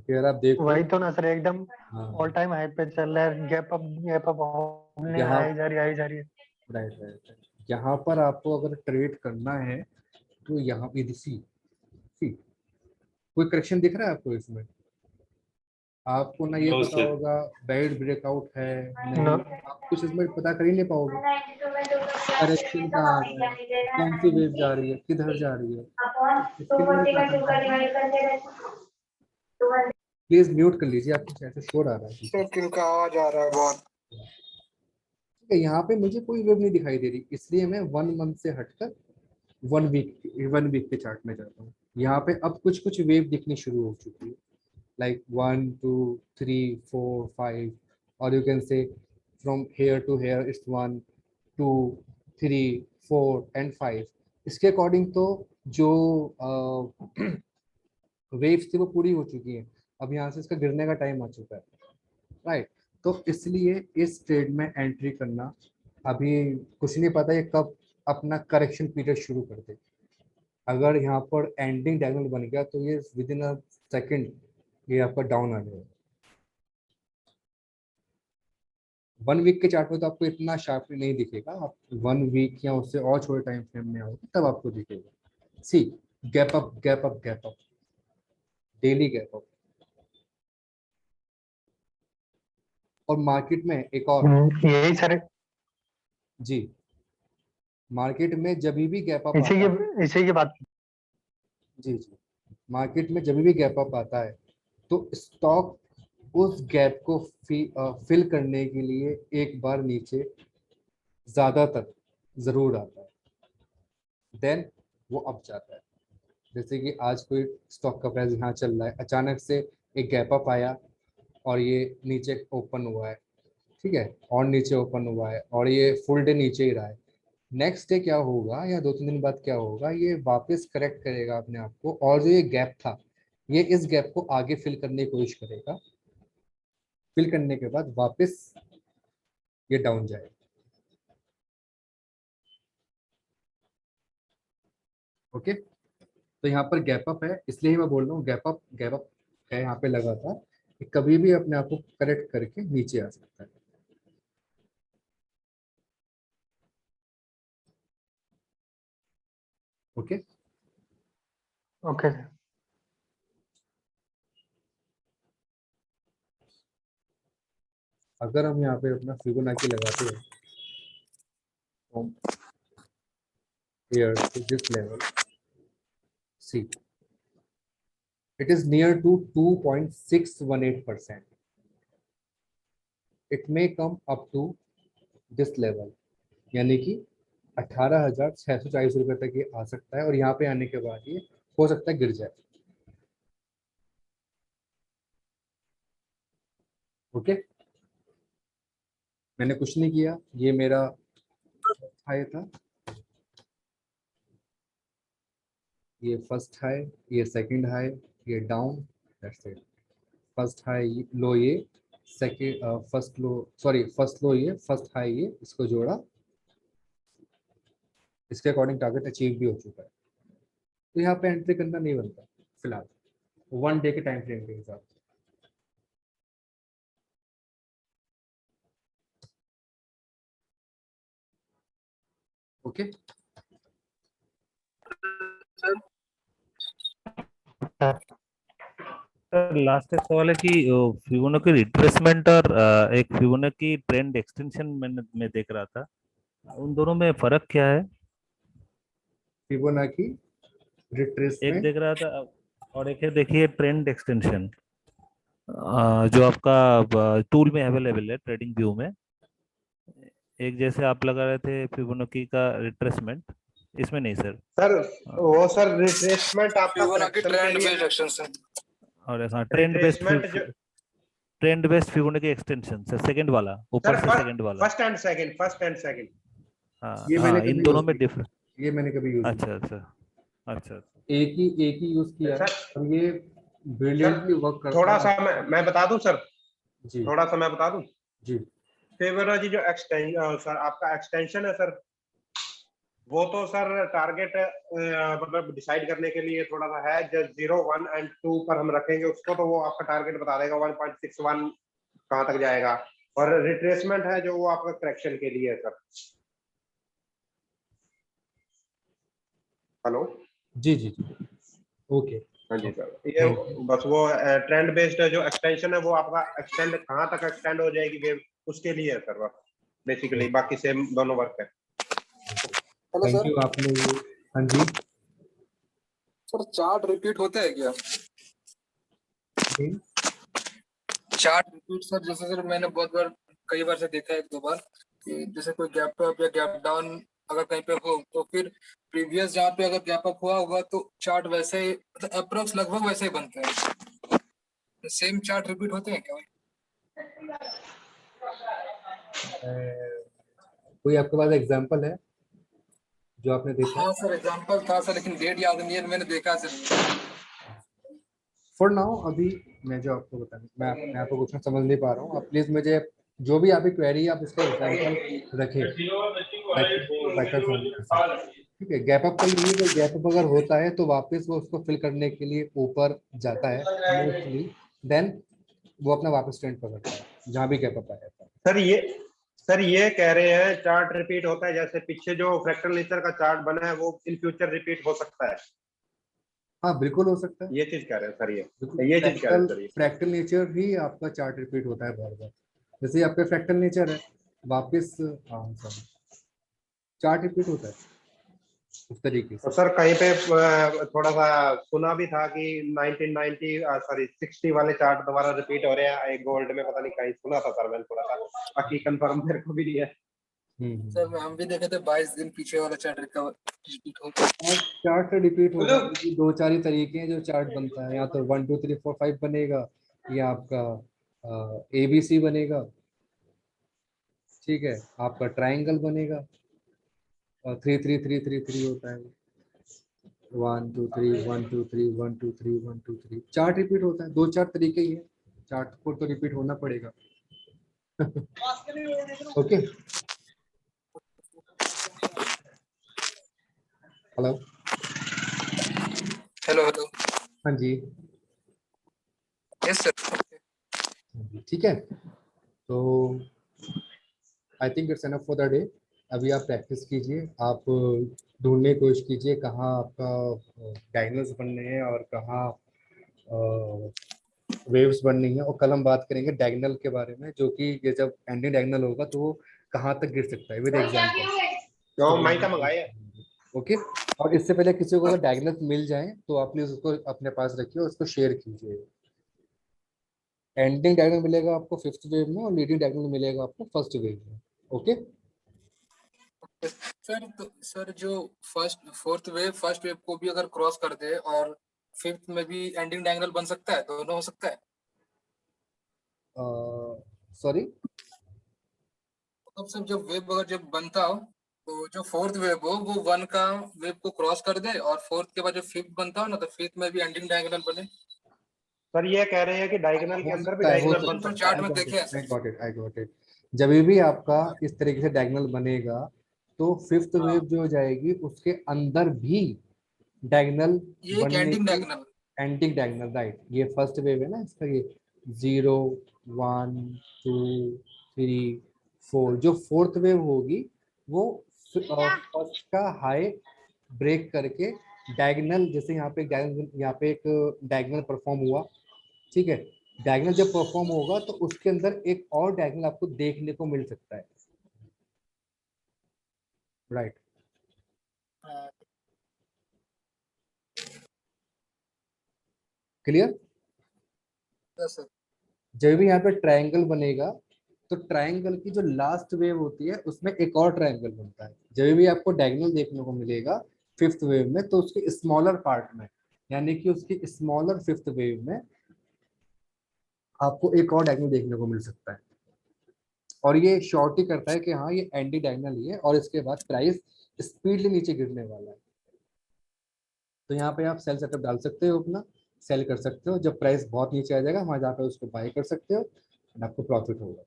[SPEAKER 1] अगर आप देखो,
[SPEAKER 7] वही तो ना सर, एकदम
[SPEAKER 1] हाँ
[SPEAKER 7] ऑल टाइम हाई पे चल रहा है, गैप अप ओपनिंग
[SPEAKER 1] यहाँ,
[SPEAKER 7] आई जा रही है आई जा रही है।
[SPEAKER 1] राइट राइट राइट, यहाँ पर आपको अगर ट्रेड करना है तो यहाँ पे सी सी कोई करेक्शन दिख रहा है आपको इसमें? आपको ना ये
[SPEAKER 4] नो
[SPEAKER 1] पता
[SPEAKER 4] सर।
[SPEAKER 1] होगा बेड ब्रेकआउट है
[SPEAKER 7] नो।
[SPEAKER 1] नहीं, आप कुछ इसमें पता कर ही नहीं पाओगे करेक्शन कहाँ आ रहा है, कौन सी वेव जा रही है, किधर जा रही है, इसके लिए मैं क्या करूँ? प्लीज म्यूट कर लीजिए, आपको ऐसे शोर आ रहा है।
[SPEAKER 5] सर किनका आवाज आ रहा है बहुत।
[SPEAKER 1] ठीक है, यहाँ पे मुझे कोई वेव नहीं दिखाई दे रही, इसलिए मैं 1 मंथ से हटकर 1 वीक के चार्ट में जाता हूँ। यहाँ पे अब कुछ कुछ वेव दिखनी शुरू हो चुकी है, लाइक 1 2 3 4 5, और you can say from here to here it's 1 2 3 4 and 5। इसके अकॉर्डिंग तो जो वेव्स थी वो पूरी हो चुकी है, अब यहाँ से इसका गिरने का टाइम आ चुका है, राइट। तो इसलिए इस ट्रेड में एंट्री करना अभी कुछ नहीं पता ये कब अपना करेक्शन पीरियड शुरू कर दे। अगर यहाँ पर एंडिंग डायगोनल बन गया तो ये विद इन अ सेकेंड ये आपका डाउन आ जाएगा। 1 वीक के चार्ट में तो आपको इतना शार्पली नहीं दिखेगा, आप 1 वीक या उससे और छोटे टाइम फ्रेम में आओगे तब आपको दिखेगा। C gap up gap up gap up, daily gap up. और मार्केट में एक और
[SPEAKER 7] यही सर,
[SPEAKER 1] जी, मार्केट में जब भी गैप अप आता है,
[SPEAKER 7] इसी की बात।
[SPEAKER 1] जी जी, मार्केट में जब भी गैप अप आता है तो स्टॉक उस गैप को फिल करने के लिए एक बार नीचे ज्यादातर जरूर आता है, देन वो अप जाता है। जैसे कि आज कोई स्टॉक का प्राइस यहाँ चल रहा है, अचानक से एक गैप अप आया और ये नीचे ओपन हुआ है, ठीक है, और नीचे ओपन हुआ है और ये फुल डे नीचे ही रहा है। नेक्स्ट डे क्या होगा या 2-3 दिन बाद क्या होगा, ये वापस करेक्ट करेगा अपने आप को, और जो ये गैप था ये इस गैप को आगे फिल करने की कोशिश करेगा, फिल करने के बाद वापस ये डाउन जाएगा। ओके, तो यहाँ पर गैप अप है, इसलिए ही मैं बोल रहा हूँ गैप अप है यहाँ पे लगा था, कि कभी भी अपने आप को करेक्ट करके नीचे आ सकता है। Okay
[SPEAKER 7] okay.
[SPEAKER 1] अगर हम यहाँ पे अपना फिबोनाची लगाते हैं from here to this level, see it is near to 2.618%. It may come up to this level, यानी कि 18,640 रुपए तक ये आ सकता है, और यहाँ पे आने के बाद ये हो सकता है गिर जाए। ओके, मैंने कुछ नहीं किया, ये मेरा हाई था, ये फर्स्ट हाई, ये सेकंड हाई, ये down, that's it. First high low ये, सेकंड फर्स्ट लो, सॉरी फर्स्ट लो ये, फर्स्ट हाई ये, इसको जोड़ा, इसके अकॉर्डिंग टारगेट अचीव भी हो चुका है, तो यहाँ पे एंट्री करना नहीं बनता फिलहाल 1 डे के टाइम फ्रेम के हिसाब से। ओके,
[SPEAKER 6] लास्ट एक सवाल है कि फिबोनाची रिट्रेसमेंट और एक फिबोनाची ट्रेंड एक्सटेंशन मैं देख रहा था, उन दोनों में फर्क क्या है?
[SPEAKER 1] फिबोनाची
[SPEAKER 6] एक
[SPEAKER 1] रिट्रेसमेंट,
[SPEAKER 6] देख रहा था और एक है देखिए ट्रेंड एक्सटेंशन, जो आपका टूल में अवेलेबल है ट्रेडिंग व्यू में। एक जैसे आप लगा रहे थे फिबोनाची का रिट्रेसमेंट, इसमें नहीं सर।
[SPEAKER 4] सर वो सर रिट्रेसमेंट आपका
[SPEAKER 5] फिबोनाची
[SPEAKER 4] correction के
[SPEAKER 5] ट्रेंड
[SPEAKER 4] लिए
[SPEAKER 5] बेस्ड एक्सटेंशन।
[SPEAKER 6] और ऐसा ट्रेंड बेस्ड
[SPEAKER 4] रिट्रेसमेंट जो
[SPEAKER 6] trend based Fibonacci extension sir, second वाला, ऊपर
[SPEAKER 4] सर
[SPEAKER 6] से सेकंड वाला।
[SPEAKER 4] फर्स्ट एंड सेकंड
[SPEAKER 6] हाँ
[SPEAKER 1] ये मैंने
[SPEAKER 6] हाँ, इन
[SPEAKER 1] कभी
[SPEAKER 6] दोनों
[SPEAKER 1] यूज
[SPEAKER 6] में
[SPEAKER 1] नहीं
[SPEAKER 6] डिफरेंस।
[SPEAKER 1] किया, ये मैंने कभी यूज
[SPEAKER 6] अच्छा अच्छा अच्छा।
[SPEAKER 1] एक ही यूज किया है,
[SPEAKER 4] सर
[SPEAKER 1] और ये ब्रिलियंटली वर्क करता
[SPEAKER 4] थोड़ा
[SPEAKER 1] है।
[SPEAKER 4] सा मैं बता दूं सर,
[SPEAKER 1] जी
[SPEAKER 4] थोड़ा सा मैं बता दूं।
[SPEAKER 1] जी,
[SPEAKER 4] फिबोनाची जो एक्सटेंशन सर आपका एक्सटेंशन है सर, वो तो सर टारगेट मतलब डिसाइड करने के लिए थोड़ा सा है, जो 0 1 एंड 2 पर हम रखेंगे उसको, तो वो आपका टारगेट बता देगा 1.61 कहां तक जाएगा। और रिट्रेसमेंट है जो वो आपका करेक्शन के लिए है सर। हेलो,
[SPEAKER 1] जी जी जी, ओके,
[SPEAKER 4] हाँ जी सर, ये बस वो ट्रेंड बेस्ड जो एक्सटेंशन है वो आपका एक्सटेंड कहां तक एक्सटेंड हो जाएगी वेव, उसके लिए है सर बस बेसिकली, बाकी सेम दोनों वर्क है।
[SPEAKER 5] Hello
[SPEAKER 1] thank
[SPEAKER 5] sir.
[SPEAKER 1] यू आपने ये, हाँ जी,
[SPEAKER 5] सर चार्ट रिपीट होता है क्या?
[SPEAKER 1] जी।
[SPEAKER 5] चार्ट रिपीट सर, जैसे सर मैंने बहुत बार कई बार से देखा है, एक दो बार, कि जैसे कोई गैप अप या गैप डाउन अगर कहीं पे हो तो फिर प्रीवियस जहाँ पे अगर गैप अप हुआ होगा तो चार्ट वैसे ही मतलब अप्रोक्स लगभग वैसे ही बनते हैं। सेम चार्ट रिपीट होते हैं क्या भाई?
[SPEAKER 1] कोई आपके पास एग्जांपल है जो आपने देखा?
[SPEAKER 5] हाँ सर, एग्जांपल था सर, लेकिन डेट याद नहीं है, मैंने देखा सर।
[SPEAKER 1] फॉर नाउ अभी मैं जो आपको बता मैं आपको क्वेश्चन समझ नहीं पा रहा हूँ, आप प्लीज मुझे जो भी आपकी क्वेरी है आप इसका एग्जांपल रखें ताकि वो बेटर समझ कर सके। ठीक है, गैप अप का ये है, गैप अप अगर होता है तो वापस वो उसको फिल करने के लिए ऊपर जाता है मोस्टली, देन वो अपना वापस ट्रेंड पकड़ता है जहाँ भी गैप अप आया था।
[SPEAKER 4] सर ये कह रहे हैं चार्ट रिपीट होता है, जैसे पीछे जो फ्रैक्टल नेचर का चार्ट बना है वो इन फ्यूचर रिपीट हो सकता है।
[SPEAKER 1] हाँ बिल्कुल हो सकता है,
[SPEAKER 4] ये चीज कह रहे हैं सर, ये चीज कह रहे हैं सर ये।
[SPEAKER 1] फ्रैक्टल नेचर भी आपका चार्ट रिपीट होता है बार बार, जैसे आपका फ्रैक्टल नेचर है वापस, हाँ सॉरी, चार्ट रिपीट होता है उस तरीके
[SPEAKER 4] तो
[SPEAKER 1] से।
[SPEAKER 4] सर कहीं पे थोड़ा सा सुना भी था कि 1990 सॉरी 60 वाले चार्ट दोबारा रिपीट हो रहे हैं एक गोल्ड में, पता नहीं कहीं सुना था सर मैंने थोड़ा सा, बाकी कंफर्म मेरे को भी नहीं है।
[SPEAKER 5] सर हम भी देखे थे 22 दिन पीछे वाला चार्ट रिपीट होता है।
[SPEAKER 1] चार्ट रिपीट होता है क्योंकि दो चार ही तरीके हैं जो चार्ट बनता है, या तो 1 2 3 4 5 बनेगा, या आपका ABC बनेगा, ठीक है, आपका ट्राइंगल बनेगा, और 3 3 3 3 3 होता है, 1 2 3 1 2 3 1 2 3 1 2 3 चार्ट रिपीट होता है, दो चार तरीके ही है, चार्ट को तो रिपीट होना पड़ेगा। Okay, hello,
[SPEAKER 5] hello hello.
[SPEAKER 1] हाँ जी,
[SPEAKER 5] यस सर।
[SPEAKER 1] ठीक है, तो I think it's enough for the day. अभी आप प्रैक्टिस कीजिए, आप ढूंढने की कोशिश कीजिए कहाँ आपका डायगोनल्स बनने हैं और कहाँ वेव्स बननी है, और कल हम बात करेंगे डायगोनल के बारे में, जो कि ये जब एंटी डायगोनल होगा तो वो कहाँ तक गिर सकता है विद एग्जांपल।
[SPEAKER 4] क्यों माइका मंगाए?
[SPEAKER 1] ओके, और इससे पहले किसी को अगर डायगोनल मिल जाए तो आप प्लीज उसको अपने पास रखिए और उसको शेयर कीजिए। एंडिंग डायगोनल मिलेगा आपको 5th वेव में और लीडिंग डायगोनल मिलेगा आपको 1st वेव में। ओके,
[SPEAKER 5] सर तो सर जो फोर्थ वेव को भी अगर क्रॉस कर दे और फिफ्थ में भी एंडिंग डायगोनल बन सकता है, दोनों हो सकता है।
[SPEAKER 1] सॉरी,
[SPEAKER 5] मतलब सर जब वेव अगर जब बनता हो तो जो फोर्थ वेव हो वो वन का वेव को क्रॉस कर दे, और फोर्थ के बाद जो फिफ्थ बनता हो ना तो फिफ्थ में भी एंडिंग डायगोनल बने।
[SPEAKER 4] सर ये कह रहे हैं कि डायगोनल के
[SPEAKER 1] हो
[SPEAKER 4] अंदर भी
[SPEAKER 1] सकता है, हो
[SPEAKER 4] डायगोनल बन
[SPEAKER 1] सकता
[SPEAKER 5] तो
[SPEAKER 1] है,
[SPEAKER 4] सकता
[SPEAKER 5] चार्ट
[SPEAKER 4] है।
[SPEAKER 5] में देखे हैं
[SPEAKER 1] आई
[SPEAKER 5] sir.
[SPEAKER 1] Got it, I got it. जब भी आपका इस तरीके से डायगोनल बनेगा तो 5th
[SPEAKER 5] हाँ,
[SPEAKER 1] वेव जो हो जाएगी उसके अंदर भी डायगोनल
[SPEAKER 5] ये एक
[SPEAKER 1] बनने
[SPEAKER 5] एंडिंग
[SPEAKER 1] की,
[SPEAKER 5] डायगोनल।
[SPEAKER 1] एंटी डायगोनल, राइट, ये 1st वेव है ना इसका, ये 0 1 2 3 4, जो 4th वेव होगी वो फर्स्ट का हाई ब्रेक करके डायगोनल, जैसे यहाँ पे डायगोनल, यहाँ पे एक डायगोनल परफॉर्म हुआ, ठीक है, डायगोनल जब परफॉर्म होगा तो उसके अंदर एक और डायगोनल आपको देखने को मिल सकता है, राइट।
[SPEAKER 5] हाँ,
[SPEAKER 1] क्लियर?
[SPEAKER 5] Yes sir.
[SPEAKER 1] जब भी यहाँ पे ट्रायंगल बनेगा तो ट्रायंगल की जो लास्ट वेव होती है उसमें एक और ट्रायंगल बनता है, जब भी आपको डायगोनल देखने को मिलेगा 5th वेव में तो उसके स्मॉलर पार्ट में, यानी कि उसकी स्मॉलर 5th वेव में आपको एक और डायगोनल देखने को मिल सकता है, और ये शॉर्ट ही करता है कि हाँ ये एंटी डायगोनल ही है और इसके बाद प्राइस स्पीडली नीचे गिरने वाला है। तो यहाँ पे आप सेल सेटअप डाल सकते हो, अपना सेल कर सकते हो, जब प्राइस बहुत नीचे आ जाएगा वहां जाकर उसको बाय कर सकते हो और आपको प्रॉफिट होगा।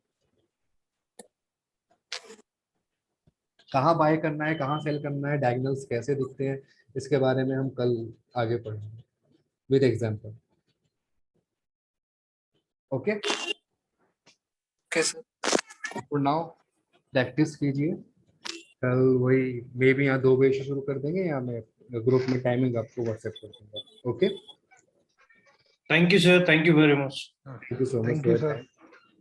[SPEAKER 1] कहाँ बाय करना है, कहाँ सेल करना है, डायगोनल्स कैसे दिखते हैं, इसके बारे में हम कल आगे पढ़ेंगे with example. Okay,
[SPEAKER 5] okay sir.
[SPEAKER 1] For now practice कीजिए, कल वही मे भी यहाँ 2 बजे से शुरू कर देंगे, या मैं ग्रुप में टाइमिंग आपको व्हाट्सएप कर दूंगा। Okay,
[SPEAKER 8] Thank you, sir. Thank you very much.
[SPEAKER 1] Thank you so much
[SPEAKER 3] thank
[SPEAKER 1] for
[SPEAKER 3] you
[SPEAKER 1] your
[SPEAKER 3] sir.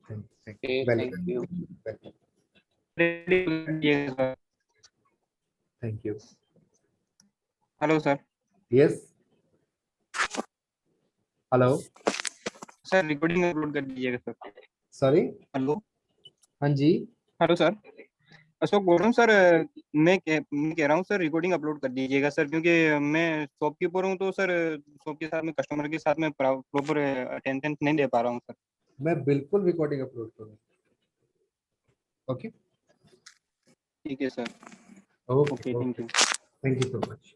[SPEAKER 1] Time,
[SPEAKER 2] Okay, thank you.
[SPEAKER 1] Welcome,
[SPEAKER 2] Yes,
[SPEAKER 1] thank you.
[SPEAKER 2] hello sir.
[SPEAKER 1] Yes, hello,
[SPEAKER 9] sir recording upload कर दीजिएगा sir.
[SPEAKER 1] Sorry,
[SPEAKER 9] hello
[SPEAKER 1] हाँ जी,
[SPEAKER 9] hello sir, Ashok बोल रहा हूँ sir. मैं कह रहा हूँ सर रिकॉर्डिंग अपलोड कर दीजिएगा सर, क्योंकि मैं शॉपकीपर हूँ तो सर शॉप के साथ में कस्टमर के साथ में प्रॉपर अटेंडेंस नहीं दे पा रहा हूँ सर।
[SPEAKER 1] मैं बिल्कुल रिकॉर्डिंग अपलोड करूँगा। ओके,
[SPEAKER 9] ठीक है sir,
[SPEAKER 1] okay,
[SPEAKER 9] okay, thank you.
[SPEAKER 1] Thank you so much.